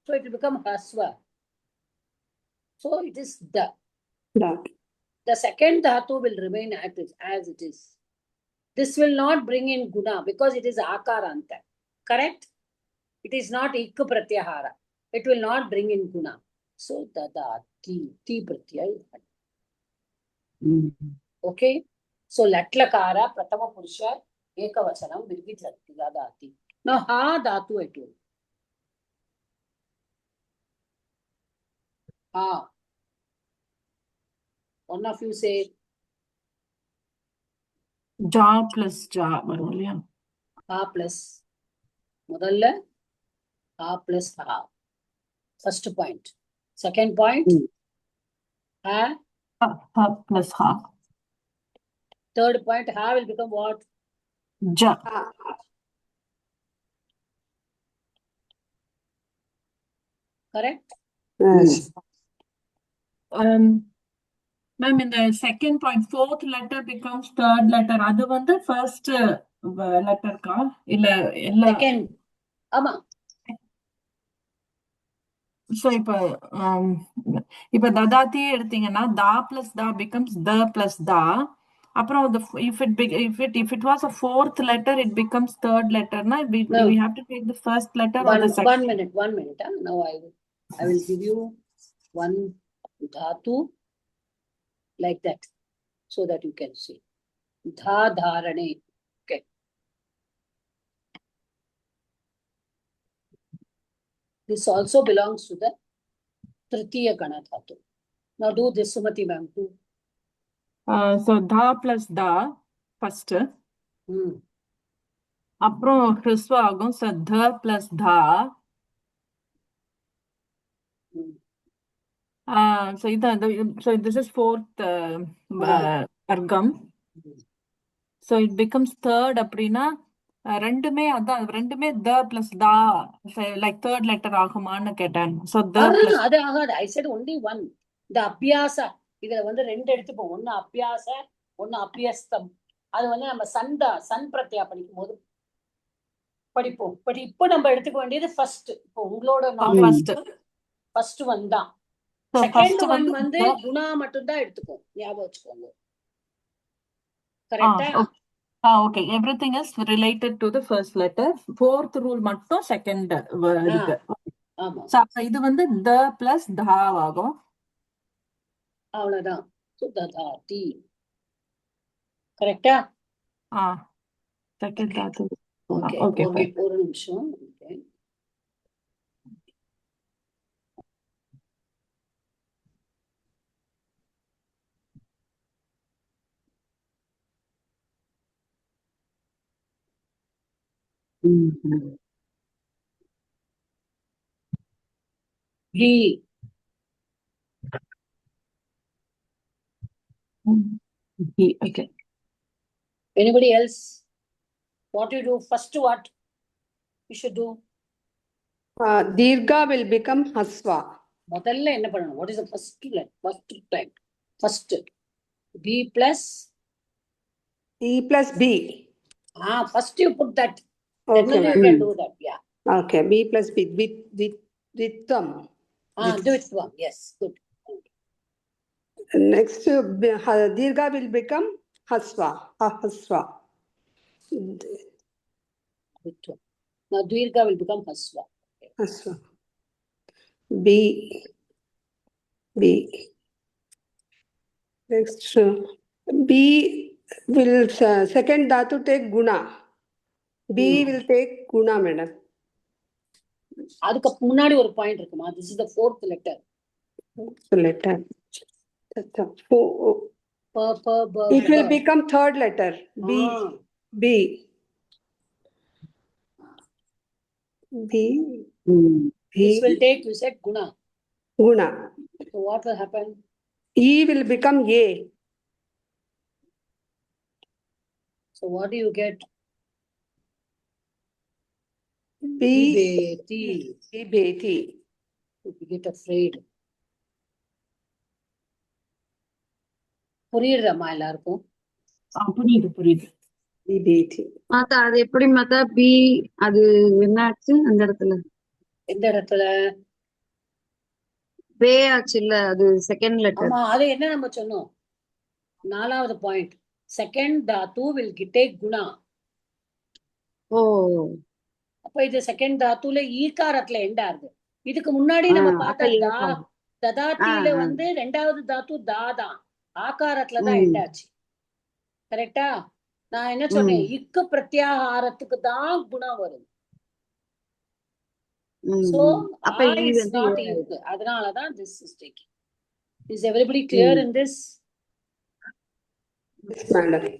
So it will become hrasva. So it is da. Da. The second dhatu will remain as it is. This will not bring in guna because it is akaranta. Correct? It is not ik pratyahara. It will not bring in guna. So dadati, ti pratyaya. Okay? So latlakara, pratama purusha, ekavasanam, virgit dadati. Now ha dhatu I told. Ha. One of you say ஜா plus ஜா வரும் இல்லையா? ha plus. முதல்ல ha plus ha. First point. Second point, ha. Ha plus ha. Third point, ha will become what? Ja. Correct? Yes. Ma'am, in the second point, fourth letter becomes third letter. அது வந்து first letter கா இல்ல எல்லா? Second. ஆமா. So இப்ப ததாத்தி எடுத்தீங்கன்னா da plus da becomes the plus da. அப்புறம் if it was a fourth letter, it becomes third letter. Na we have to take the first letter or the second. One minute. Now I will give you one dhatu like that so that you can see. Dha dharane. Okay. This also belongs to the tritiya gana dhatu. Now do this, Sumati ma'am too. So dha plus da first. அப்புறம் ஹ்ரஸ்வ ஆகும். So dha plus dha. So this is fourth argam. So it becomes third அப்படின்னா ரெண்டுமே the plus da like third letter ஆகுமான்னு கேட்டேன். So the plus அது ஆகாது. I said only one. இந்த அபியாசா இதுல வந்து ரெண்டு எடுத்துப்போம். ஒன்னு அபியாச, ஒன்னு அபியஸ்தம். அது வந்து நம்ம சன் பிரத்யா படிக்கும் போது படிப்போம். பட் இப்போ நம்ம எடுத்துக்க வேண்டியது ஃபர்ஸ்ட். இப்போ உங்களோட ஃபர்ஸ்ட் ஒன் தான். செகண்ட் ஒன் வந்து குணா மட்டும் தான் எடுத்துக்கோம். ஞாபகம் வச்சுக்கோங்க. கரெக்டா? Okay, everything is related to the first letter. Fourth rule மட்டும் செகண்ட் இருக்கு. ஆமா. So இது வந்து the plus dha ஆகும். அவ்வளவுதான். So dadati. கரெக்டா? செகண்ட் தாத்து. ஓகே. ஒரு நிமிஷம். Okay. He. Okay. Anybody else? What you do first? What you should do? Dirgha will become hasva. முதல்ல என்ன பண்ணணும்? What is the first type? First B plus E plus B. First you put that. Okay. Then you can do that. Yeah. Okay. B plus B. Dvitam. Dvitvam. Yes, good. Next, Dirgha will become Hasva. Hasva. Dvitvam. Now Dvirga will become Hasva. Hasva. B. B. Next, B will second dhatu take guna. B will take guna, madam. அதுக்கு முன்னாடி ஒரு point இருக்குமா? This is the fourth letter. So letter. It will become third letter. B. B. B. This will take, you said, guna. Guna. So what will happen? E will become A. So what do you get? B. Beti. Beti. You get afraid. புரியுறமா எல்லாருக்கும்? புரியுது புரியுது. Beti. மாதா அது எப்படி மாதா B அது என்னாச்சு அந்த இடத்துல எந்த இடத்துல? பே ஆச்சு இல்ல அது செகண்ட் லெட்டர். ஆமா, அது என்ன நம்ம சொன்னோம்? 4வது point. Second Tattva will take Guna. ஓ அப்ப இது செகண்ட் தாத்துல ஈகாரத்துல எண்ட் ஆகுது. இதுக்கு முன்னாடி நம்ம அப்ப பார்த்த ஏகாரம். ததாத்தில வந்து 2வது தாத்து தான் ஆகாரத்துல தான் ம். எண்ட் ஆச்சு. கரெக்டா? நான் என்ன சொன்னேன்? இக்கு பிரத்யாகாரத்துக்கு தான் குணம் வரும். So அப்ப I இது is வந்து not ஏ இக்கு. அதனாலதான் this is taking. Is everybody clear in this? Yes, madam.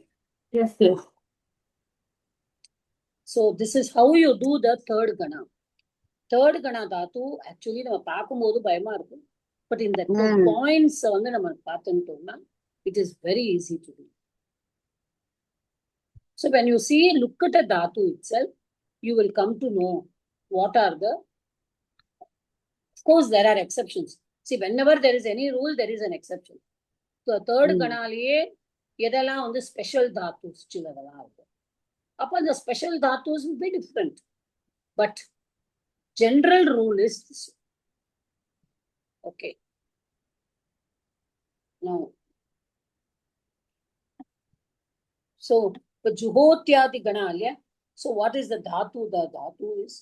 Yes, yes. So this is how you do the third gana. Third gana dhatu actually நம்ம பார்க்கும்போது பயமா இருக்கும். But in the points வந்து நம்ம பார்த்துட்டோம்னா it is very easy to do. So when you see, look at a dhatu itself, you will come to know what are the. Of course, there are exceptions. See, whenever there is any rule, there is an exception. So third கணாலேயே எதெல்லாம் வந்து special தாத்துஸ் சிலதெல்லாம் இருக்கும். அப்போ அந்த special தாத்துஸ் will be different. But general rule is this. Okay. Now, so the juhotyadi gana alya. So what is the dhatu? The dhatu is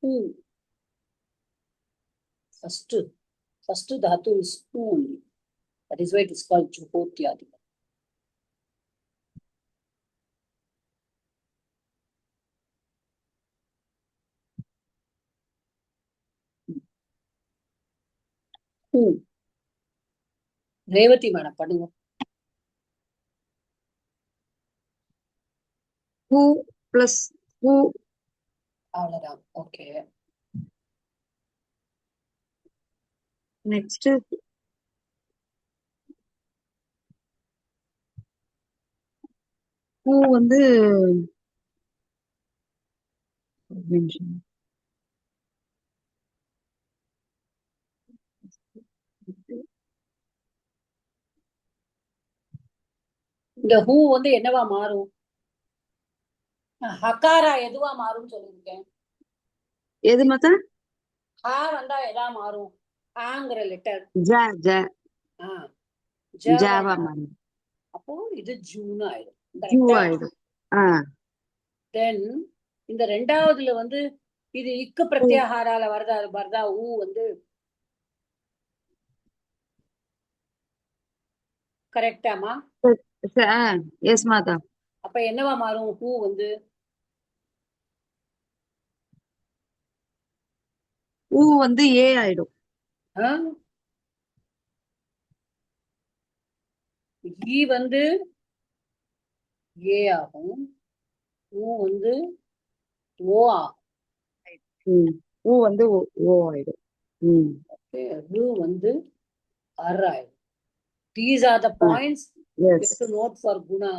who. First dhatu is who only. That is why it is called juhotyadi. Who. Revati madam padunga. who plus who. அவ்வளவுதான். Okay. Next who வந்து ஒரு நிமிஷம். இந்த who வந்து என்னவா மாறும்? ஹகாரா எதுவா மாறும் சொல்லிருக்கேன். எது மாதா? ஹா வந்தா எதா மாறும்? ஹாங்கிற லெட்டர். ஜ ஜ ஜாவா மாறும். மாறும். அப்போ இது ஜூன் ஆயிடும். ஜூ ஆயிடும். தென் இந்த 2வதுல வந்து இது இக்கு பிரத்யாகாரால வருதா ஊ வந்து கரெக்டாமா? எஸ் மாதா. அப்ப என்னவா மாறும்? ஹூ வந்து ஊ வந்து ஏ ஆயிடும். ஈ வந்து ஏ ஆகும். ஊ வந்து ஓ ஆகும். ஊ வந்து ஓ ஆயிடும். ரூ வந்து அர் ஆயிடும். These are the points you have to note for guna.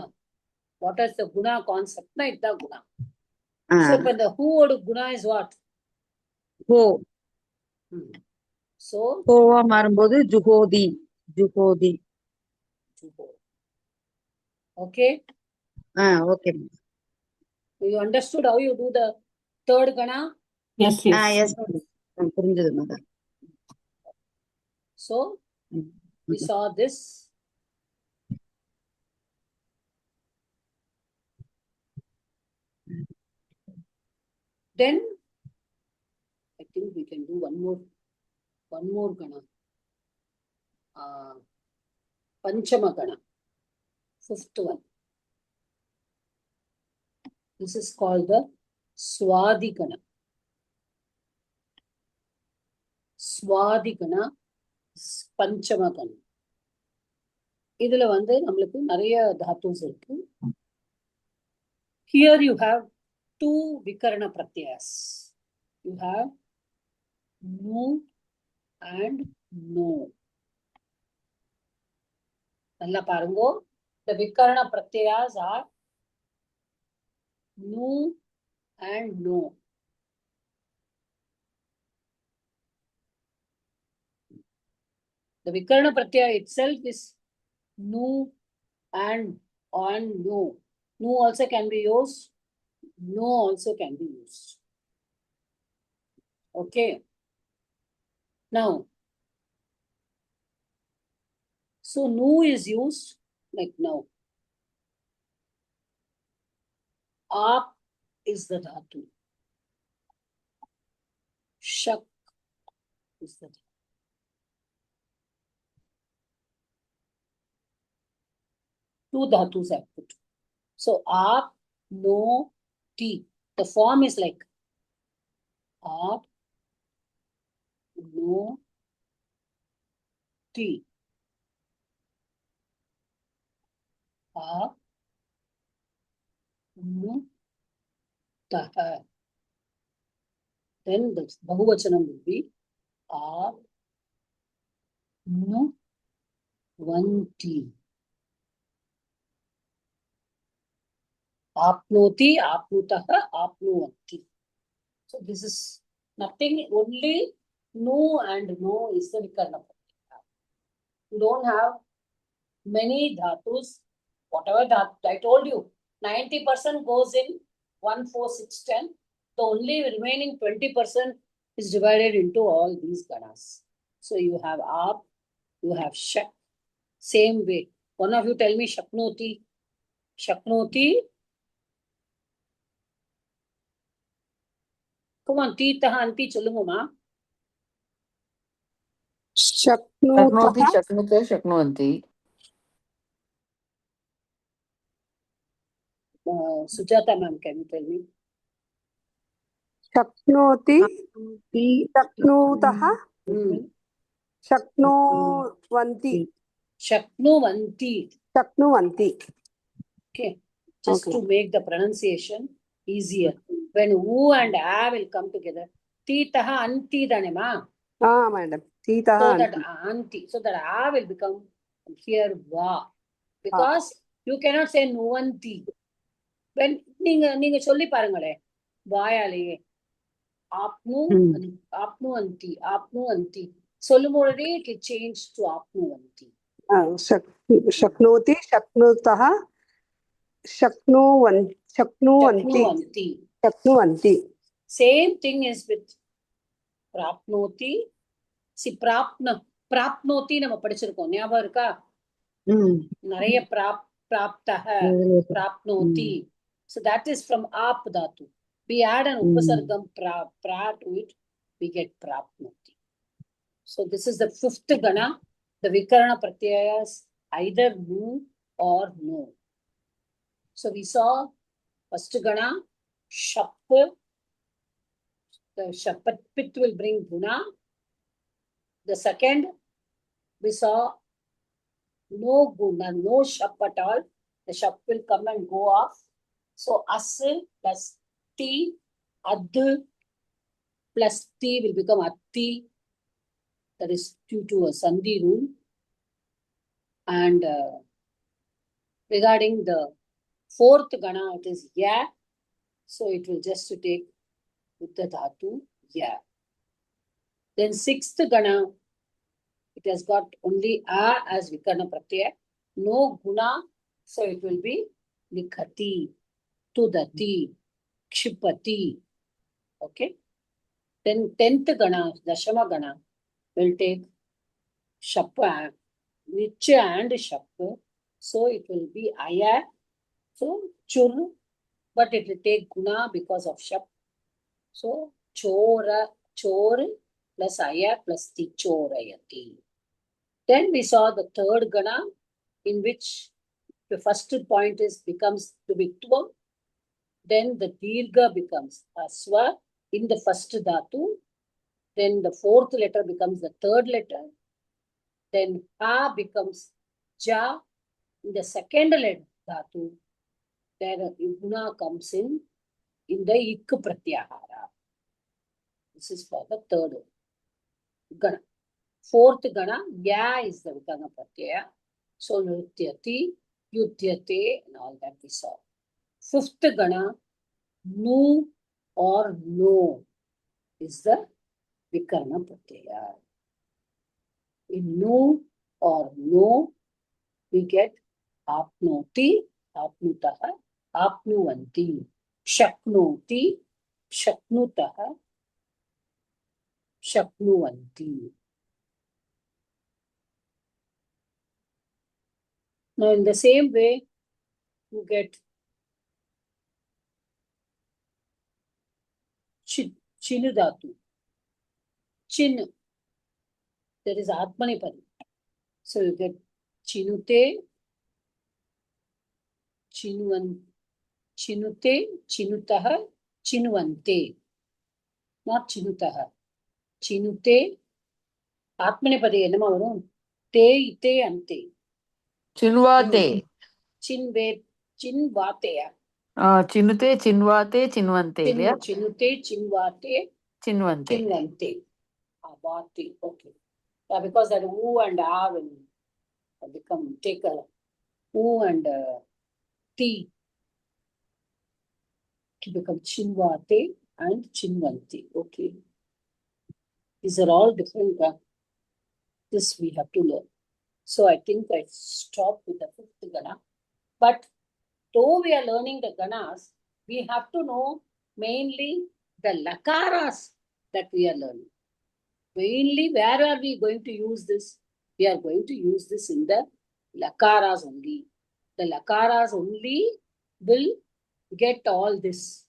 What is the guna concept? Na idda guna. So when the who odu guna is what? ஹோ. So ஹோவா மாறும்போது ஜுஹோதி. ஜுஹோதி. Okay. Okay. You understood how you do the third gana? Yes, yes. yes. புரிஞ்சது மாதா. So we saw this. Then I think we can do one more gana. Panchama gana. Fifth one. This is called the Swadi gana. Swadi gana, Panchama gana. இதுல வந்து நம்மளுக்கு நிறைய தாத்துஸ் இருக்கு. Here you have two vikarana pratyas. You have nu and no. நல்லா பாருங்க. The vikarana pratyas are nu and no. The vikarana pratyaya itself is nu and no. Nu also can be used. No also can be used. Okay. Now, so nu is used like now. Aap is the dhatu. Shak is the dhatu. Two dhatus I put. So aap, no, ti. The form is like aap, no, ti. Aap, no, taha. Then the bahuvachanam will be aap, no, vanti. Apnoti, apnutaha, apnuvanti. So this is nothing, only no and no is the vikarana pratyaya. You don't have many dhatus. Whatever dhatu, I told you, 90% goes in 1, 4, 6, 10. The only remaining 20% is divided into all these ganas. So you have aap, you have shak. Same way. One of you tell me shaknoti. Shaknoti. Come on, titaha anti cholunguma. शक्नोति शक्नुते शक्नुवन्ति Sujata ma'am, can you tell me? शक्नोति शक्नुतः शक्नुवन्ति Shaknuvanti. शक्नुवन्ति. Okay. Just to make the pronunciation easier. When u and a will come together. Titaha anti danema. Ah, madam. Titaha So that anti. So that a will become here va. Because you cannot say nuvanti. When நீங்க சொல்லி பாருங்களே வாயாலேயே ஆப்னுவந்தி சொல்லும் பொழுதே it will change to ஆப்னுவந்தி. शक्नोति शक्नुतः शक्नुवन्ति. Same thing is with प्राप्नोति. See प्राप्नोति நம்ம படிச்சிருக்கோம், ஞாபகம் இருக்கா? நிறைய प्राप्तः प्राप्नोति. So that is from aap dhatu. We add an upasargam pra to it, we get prapnoti. So this is the fifth gana. The vikarana pratyayas either nu or no. So we saw first gana shap. The shapat pit will bring guna. The second we saw no guna, no shap at all. The shap will come and go off. So as plus ti, ad plus ti will become atti. That is due to a sandhi rule. And regarding the fourth gana, it is ya. So it will just take with the dhatu ya. Then sixth gana, it has got only a as vikarana pratyaya, no guna. So it will be likhati, tudati, kshipati. Okay. Then 10th gana, dashama gana, will take Shap, Nich and Shap. So it will be Aya. So Chur, but it will take Guna because of Shap. So Chora, Chor plus Aya plus the Chorayati. Then we saw the third Gana, in which the first point becomes to be Tvam. Then the Dirgha becomes Aswa in the first Dhatu. Then the fourth letter becomes the third letter. Then Ha becomes Ja in the second letter Dhatu. Then Guna comes in the Ik Pratyahara. This is for the third Gana. Fourth Gana, Ya is the Vikanga Pratyaya. So Nrityati, Yudhyate, and all that we saw. Fifth Gana, Nu or No is the Vikarna Pratyaya. In Nu or No, we get Apnoti, Apnutaha, Apnuvanti, Shaknoti, Shaknutaha, Shaknuvanti. Now, in the same way, you get Chinudatu. Chin, there is Atmanipadi. So you get Chinute, Chinute, Chinutaha, Chinuvante. Not Chinutaha. Chinute, Atmanipadi, enama varum? Te, ite, ante. Chinvate. Chinvateya. Chinute, Chinvate, Chinvante. Chinute, Chinvate, Chinvante. Chinvante. Abati. Okay. Yeah, because that U and A will become, take a U and T to become Chinvate and Chinvante. Okay. These are all different. This we have to learn. So I think I stop with the fifth Gana. But though we are learning the Ganas, we have to know mainly the Lakaras that we are learning. Mainly, where are we going to use this? We are going to use this in the Lakaras only. The Lakaras only will get all this.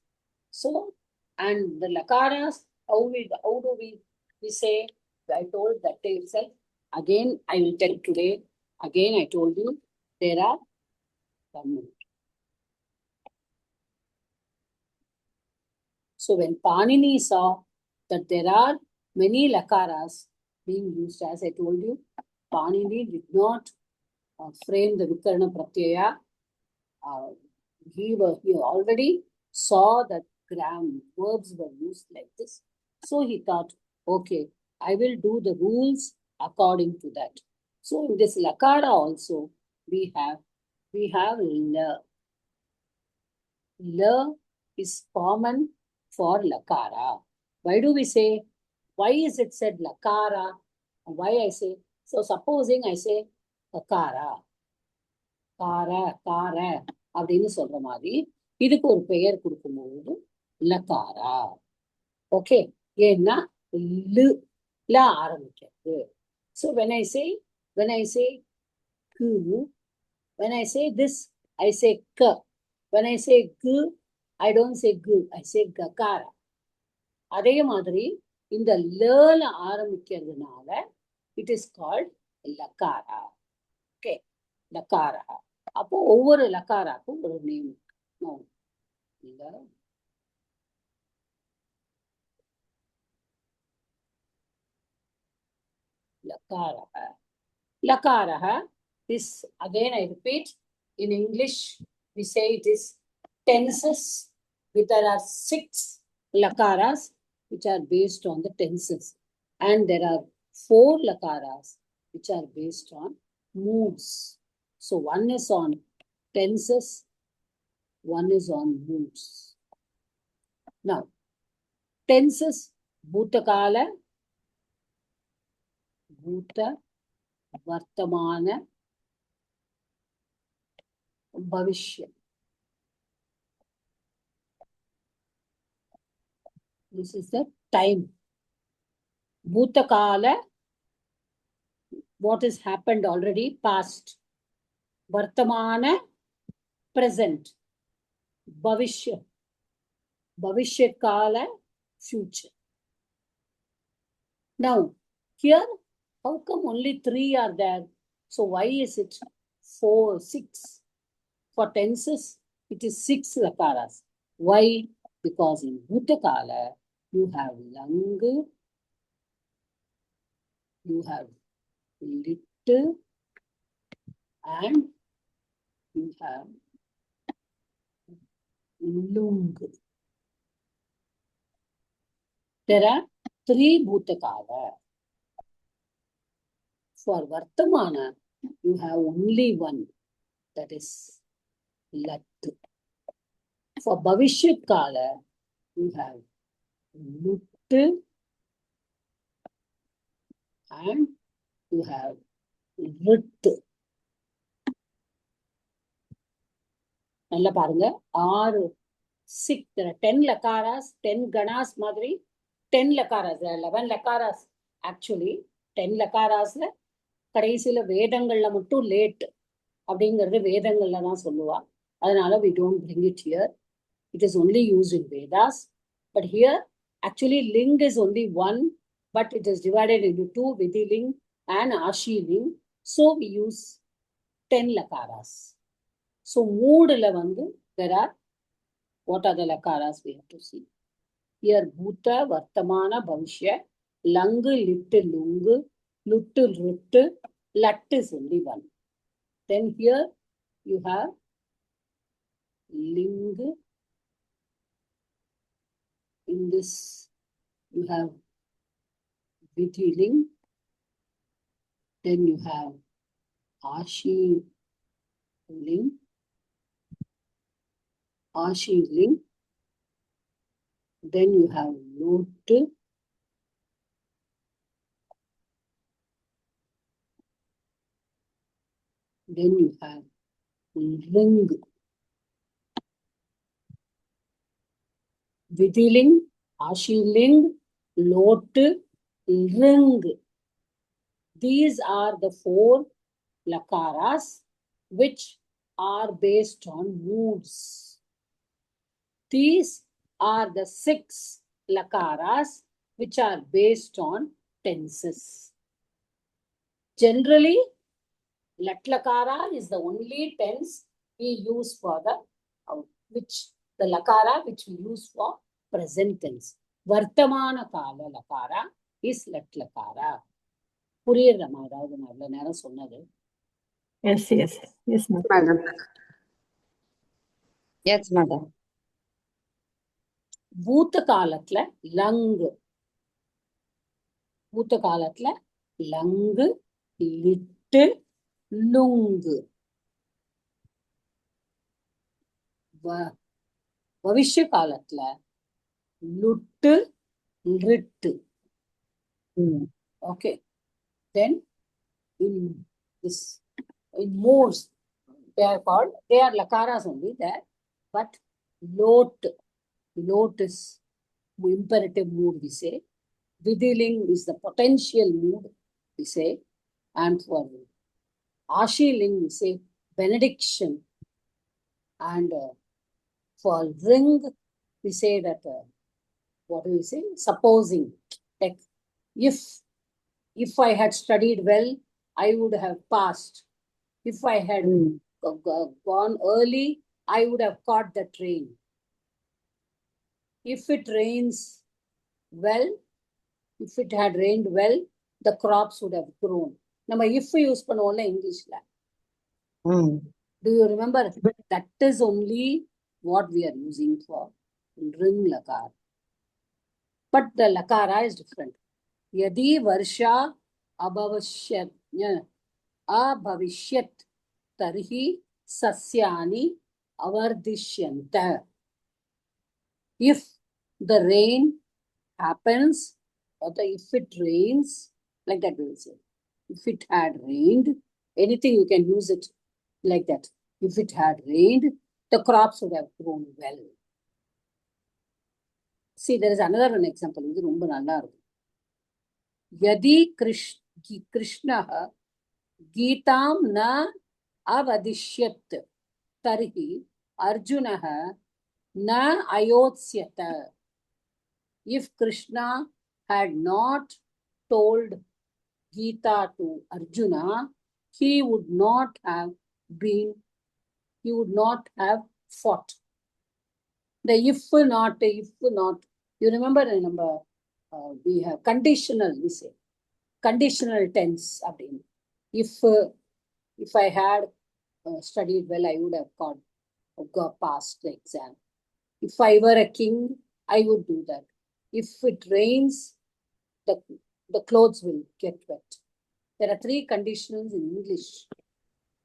So, and the Lakaras, how do we say? I told that day itself. Again, I will tell today. Again, I told you, there are 1 minute. So when Panini saw that there are many Lakaras being used, as I told you, Panini did not frame the Vikarna Pratyaya. He already saw that verbs were used like this. So he thought, okay, I will do the rules according to that. So in this Lakara also, we have La. La is common for Lakara. Why do we say, why is it said Lakara? Why I say, so supposing I say Kakara, Kara, அப்படின்னு சொல்ற மாதிரி இதுக்கு ஒரு பெயர் கொடுக்கும்போது லகாரா. Okay, ஏன்னா ல ஆரம்பிக்கிறது. So when I say ku, when I say this, I say ka. When I say gu, I don't say gu, I say gakara. அதே மாதிரி இந்த ல ஆரம்பிக்கிறதுனால it is called லகாரா. ஓகே, லகாரா. அப்போ ஒவ்வொரு லகாராக்கும் ஒரு name. Lakaraha. Lakaraha is, again I repeat, in English we say it is tenses. There are 6 lakaras which are based on the tenses. And there are 4 lakaras which are based on moods. So one is on tenses, one is on moods. Now, tenses, Bhutakala, Bhuta, Vartamana, Bhavishya. This is the time. Bhutakala, what has happened already, past. Vartamana, present. Bhavishya. Bhavishya Kala, future. Now, here, how come only 3 are there? So why is it 4, 6? For tenses, it is 6 lakaras. Why? Because in Bhutakala, you have lang, you have lit, and you have lung. There are 3 Bhutakala. For Vartamana, you have only one, that is lat. For Bhavishyat Kala, you have lut and you have rit. நல்லா பாருங்க 6 6 there are 10 lakaras 10 ganas மாதிரி 10 lakaras 11 lakaras actually 10 lakarasல கடைசில வேதங்கள்ல மட்டும் late அப்படிங்கிறது வேதங்கள்ல தான் சொல்லுவா. அதனால we don't bring it here. It is only used in Vedas. But here actually ling is only one, but it is divided into 2, Vidhi ling and Ashi ling. So we use 10 lakaras. So mood vandu there are, what are the lakaras we have to see. Here Bhuta, Vartamana, Bhavishya, Lang, Lit, Lung, Lut, Rit, Lat is only one. Then here you have ling. In this you have Vidhi ling. Then you have Ashi ling. Ashi ling. Then you have Lot. Then you have ring. Vidhi ling, Ashi ling, Lot, ring. These are the 4 lakaras which are based on moods. These are the 6 lakaras which are based on tenses. Generally, lat lakara is the only tense we use for the the lakara which we use for present tense. Vartamana kala lakara is lat lakara. புரியுறமா? அதாவது நான் இவ்வளவு நேரம் சொன்னது. Yes yes yes Madam. Yes, madam. பூத்த காலத்துல லங்கு, பூத்த காலத்துல லங்கு, lid, லுங்கு. பவிஷ்ய காலத்துல லுட்டு, ரிட்டு. Okay. Then in this, in modes, they are called, they are lakaras only there, but lot is imperative mood, we say. Vidhiling is the potential mood, we say. And for Ashiling, we say benediction. And for ring, we say that, what do we say? Supposing. Like, if I had studied well, I would have passed. If I had gone early, I would have caught the train. If it rains well, if it had rained well, the crops would have grown. Nama if use pannuvola English la. Do you remember? That is only what we are using for ring lakar. But the lakara is different. Yadi varsha abhavishyat tarhi sasyani avardishyanta. If the rain happens, or if it rains, like that we will say. If it had rained, anything you can use it like that. If it had rained, the crops would have grown well. See, there is another one example. இது ரொம்ப நல்லா இருக்கும். Yadi Krishna Geetam na avadishyat tarhi Arjunaha na ayotsyata. If Krishna had not told Gita to Arjuna, he would not have fought. The if not, you remember, we have conditional, we say, conditional tense. If I had studied well, I would have passed the exam. If I were a king, I would do that. If it rains, the clothes will get wet. There are 3 conditionals in English,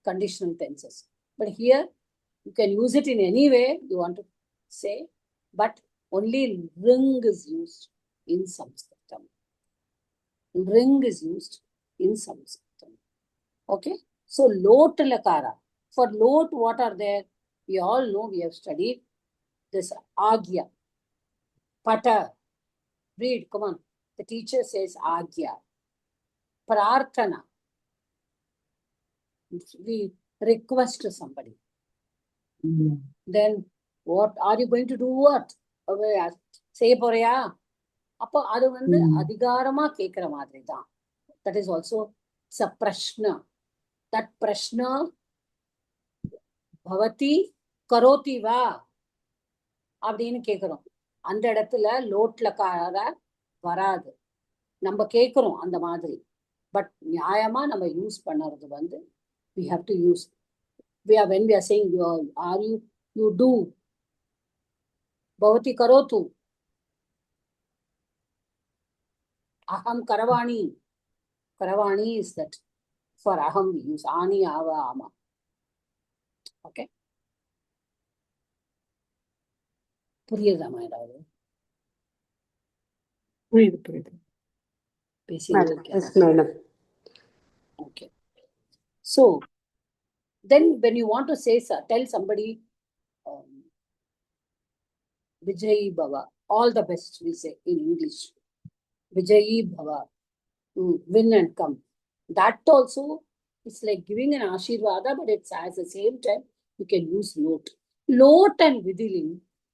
conditional tenses. But here, you can use it in any way you want to say, but only ring is used in Sanskritam. Ring is used in Sanskritam. Okay? So, lot lakara. For lot, what are there? We all know, we have studied this agya. Pata. Read, come on. The teacher says agya. Prarthana. We request somebody. Then, what are you going to do? What? Say போறியா? அப்போ அது அதிகாரமா கேட்கிற மாதிரி தான். That is also, it's a prashna. That prashna, bhavati karoti va அப்படின்னு கேட்கிறோம். அந்த இடத்துல லோட்லக்கார வராது. நம்ம கேட்கிறோம் அந்த மாதிரி. பட் நியாயமா நம்ம யூஸ் பண்ணுறது we have to use. When we are saying, you do. Bhavati karotu. Aham karavani. Karavani is that. For aham we use ani, ava, ama. Okay? புரியுதாமா ஏதாவது? புரியுது. Yes, madam. Okay. So, then when you want to say, tell somebody, Vijayi Bhava, all the best, we say in English. Vijayi Bhava, win and come. That also is like giving an Ashirvada, but it's at the same time, you can use lot. Lot and Vidiling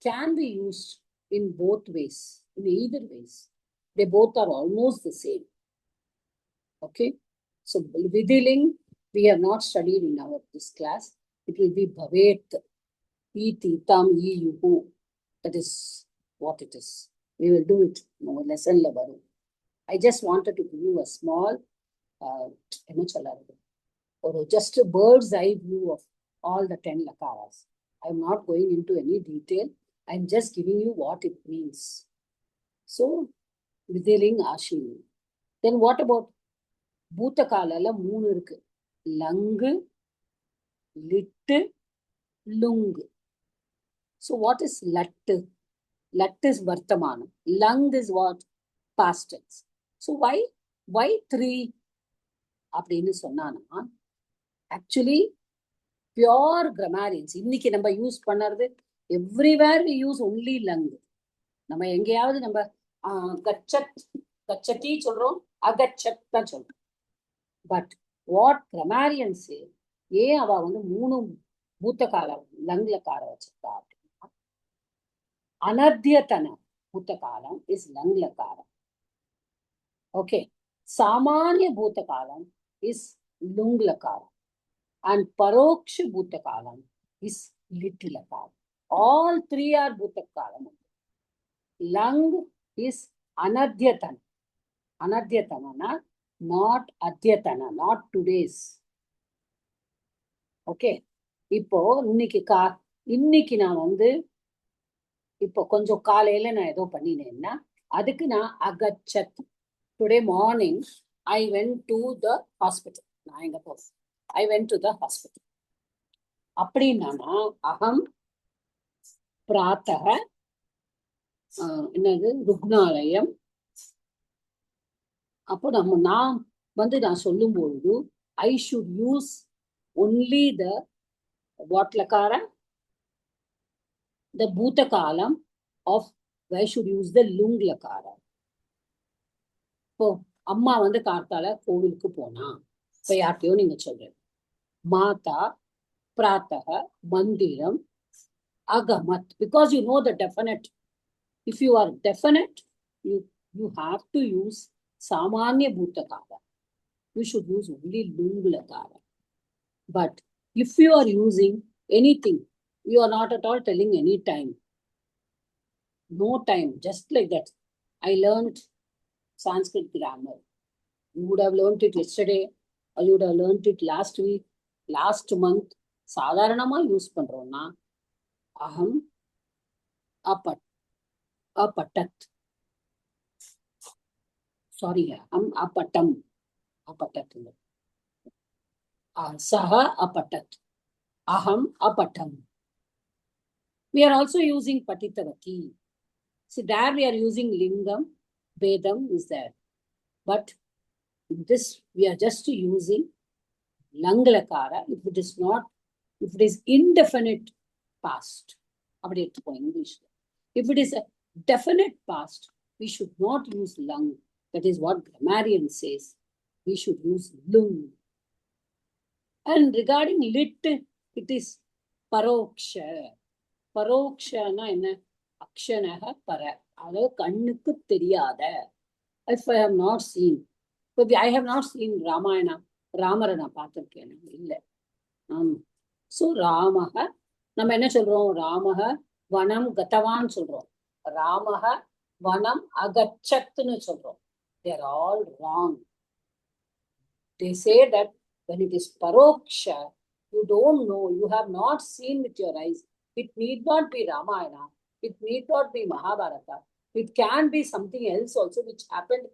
can be used in both ways, in either ways. They both are almost the same. Okay? So, Vidiling, we have not studied in this class. It will be Bhavet, Iti, Tam, Yuhu. That is what it is. We will do it in our lesson. I just wanted to give you a small, or just a bird's eye view of all the 10 lakaras. I am not going into any detail. I am just giving you what it means. So, Vidiling, Ashini. Then what about Bhutakala? 3 irukku. Lang, lit, lung. So what is lat? Lat is vartamanam. Lung is what? Past tense. So why 3? அப்படின்னு சொன்னானா, actually pure grammarians இன்னைக்கு நம்ம use பண்ணுறது, everywhere we use only lung. நம்ம எங்கேயாவது நம்ம கச்சட்டி சொல்றோம், அகச்சத் தான் சொல்றோம். பட் வாட் grammarians say, ஏன் அவ 3 பூத்தகாலம் லங்லக்கார வச்சிருக்கா அப்படின்னா, அனர்த்தியத்தன பூத்தகாலம் இஸ் லங்லக்காரம். ஓகே, சாமானிய பூத்தகாலம் இஸ் லுங்லக்காரம், அண்ட் பரோக்ஷ பூத்தகாலம் இஸ் லிட்டிலக்காரம். All 3 are பூத்தகாலம். Lung is anadhyatana. Anadhyatana, not adhyatana, not today's. Okay, இப்போ இன்னைக்கு நான் இப்போ கொஞ்சம் காலையில நான் ஏதோ பண்ணினேன்னா அதுக்கு நான் அகச்சத். Today morning I went to the hospital. நான் எங்க போறேன்? I went to the hospital. அப்படின்னா அகம் பிராத்தக என்னது ருக்னாலயம். அப்போ நான் சொல்லும்பொழுது I should use only the what lakara, the bhutakalam of, I should use the lung lakara. இப்போ அம்மா கார்த்தால கோவிலுக்கு போனா, இப்ப யார்கிட்டயோ நீங்க சொல்றீங்க மாதா பிராத்தக மந்திரம் agamat, because you know the definite. If you are definite, you have to use samanya bhutakara. You should use only lunglakara. But if you are using anything, you are not at all telling any time. No time, just like that. I learned Sanskrit grammar. You would have learned it yesterday, or you would have learned it last week, last month. சாதாரணமா use பண்றோம்னா அகம் அபட்டத், sorry, அபட்டம், அபட்டத், சஹ அபட்டத், aham apatam. We are also using patitavati. See, there we are using lingam, vedam is there. But in this, we are just using langlakara if it is not, if it is indefinite past. English. If it is a definite past, we should not use lung. That is what grammarian says. We should use lung. And regarding lit, it is paroksha. Parokshana enna? Akshanaha para. Adu kannukku theriyada. If I have not seen, but I have not seen Ramayana, Ramarana பார்த்திருக்கேன் இல்லை. So Ramaha, நம்ம என்ன சொல்றோம்? ராமஹ வனம் கதவான் சொல்றோம். ராமஹ வனம் அகச்சத்னு சொல்றோம். They are all wrong. They say that when it is paroksha, you don't know, you have not seen with your eyes. It need not be Ramayana. It need not be Mahabharata. It can be something else also which happened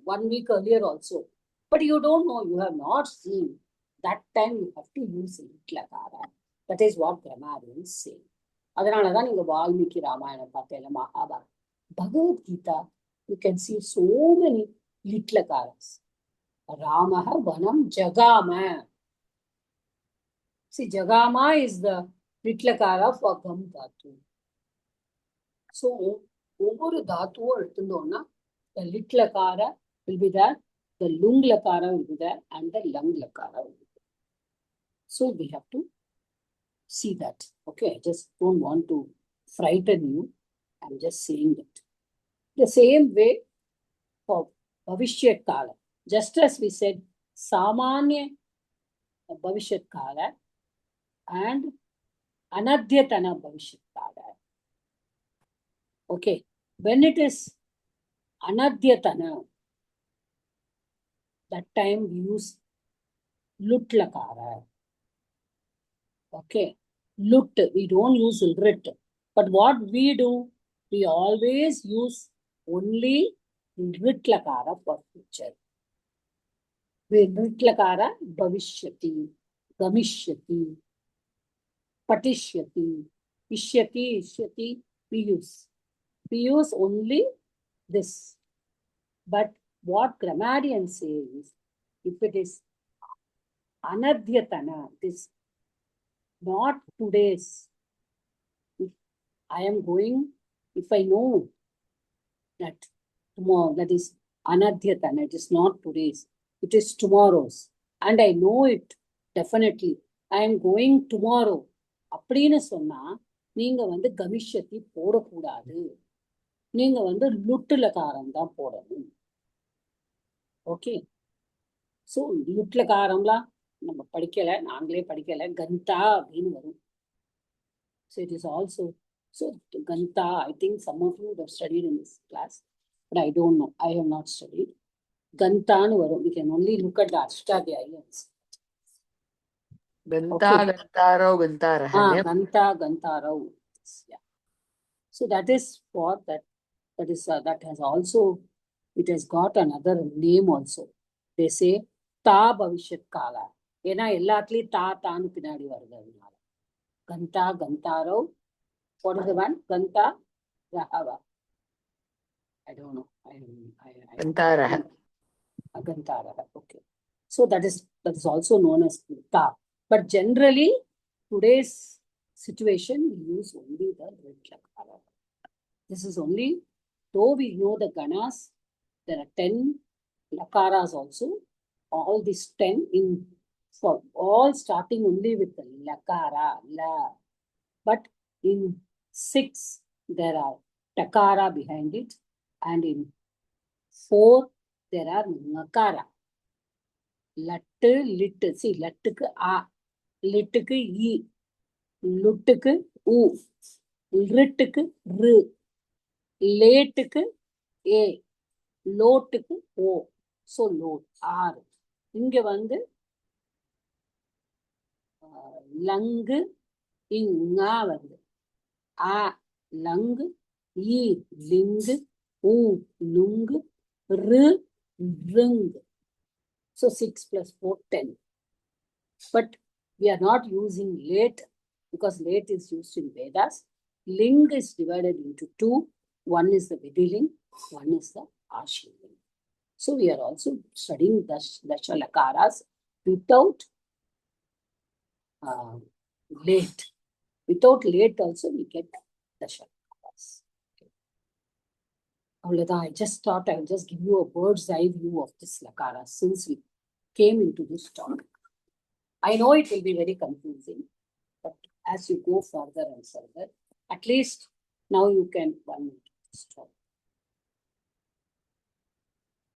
1 week earlier also. But you don't know, you have not seen. That time you have to use Litlakara. That is what grammarians say. அதனாலதான் நீங்க வால்மீகி ராமாயணம் பார்த்தேன், Mahabharat, Bhagavad Gita, you can see so many Litlakaras. Ramaha vanam jagama. See, jagama is the Litlakara for gam dhatu. So, ஒவ்வொரு தாத்துவும் எடுத்துட்டோம்னா the Litlakara will be there, the Lunglakara will be there, and the Langlakara will be there. So, we have to see that. Okay, I just don't want to frighten you. I'm just saying that. The same way for Bhavishyat Kala. Just as we said, Samanya Bhavishyat Kala and Anadhyatana Bhavishyat Kala. Okay, when it is Anadhyatana, that time we use Lutlakara. Okay, Lut, we don't use Rit. But what we do, we always use only Ritlakara for future. Ritlakara Bhavishyati, Gamishyati, Patishyati, Ishyati, Ishyati, we use. We use only this. But what grammarians say is, if it is Anadhyatana, it is not today's. If I am going, if I know that tomorrow, that is Anadhyatana, it is not today's, it is tomorrow's, and I know it definitely, I am going tomorrow. அப்படின்னு சொன்னா நீங்க வந்து கமிஷத்தி போடக்கூடாது. நீங்க வந்து லுட்டுலகாரம் தான் போடணும். Okay, so லுட்டுலகாரம்லாம் நம்ம படிக்கல, நாங்களே படிக்கல. கந்தா அப்படின்னு வரும். So it is also, so Ganta, I think some of you have studied in this class, but I don't know. I have not studied. Ganta nu varum. We can only look at the Ashtadhyayas. Ganta, Gantaro, Gantaraha. Ganta, Gantarau. Yeah. So that is what that is. That has also, it has got another name also. They say Ta Bhavishyat Kala. ஏன்னா எல்லாத்துலயும் தான்னு பின்னாடி வருது. அதனால கந்தா, கந்தாரோ, what is the one? Ganta, Rahava. I don't know. Gantaraha. Gantaraha. Okay. So that is also known as Ta. But generally, today's situation, we use only the Ritlakara. This is only, though we know the Ganas, there are 10 Lakaras also. all these 10 in for all starting only with the lakara, la. But in 6, there are takara behind it, and in 4, there are nakara. Lattu, lit. See, lattuku a, littuku e, luttuku u, rittuku r, லேட்டுக்கு ஏ, லோட்டுக்கு ஓ. So லோட் 6. இங்க வந்து லங்கு இங்கா வருது. ஆ லங்கு, ஈ லிங்கு, ஊ லுங்கு, ரு ரிங்கு. So 6 plus 4, 10. But we are not using late because late is used in Vedas. Ling is divided into 2. One is the Vidiling, one is the Ashiling. So we are also studying Dashalakaras without late. Without late also we get Dashalakaras. I just thought I will just give you a bird's eye view of this Lakara since we came into this topic. I know it will be very confusing, but as you go further and further, at least now you can stop.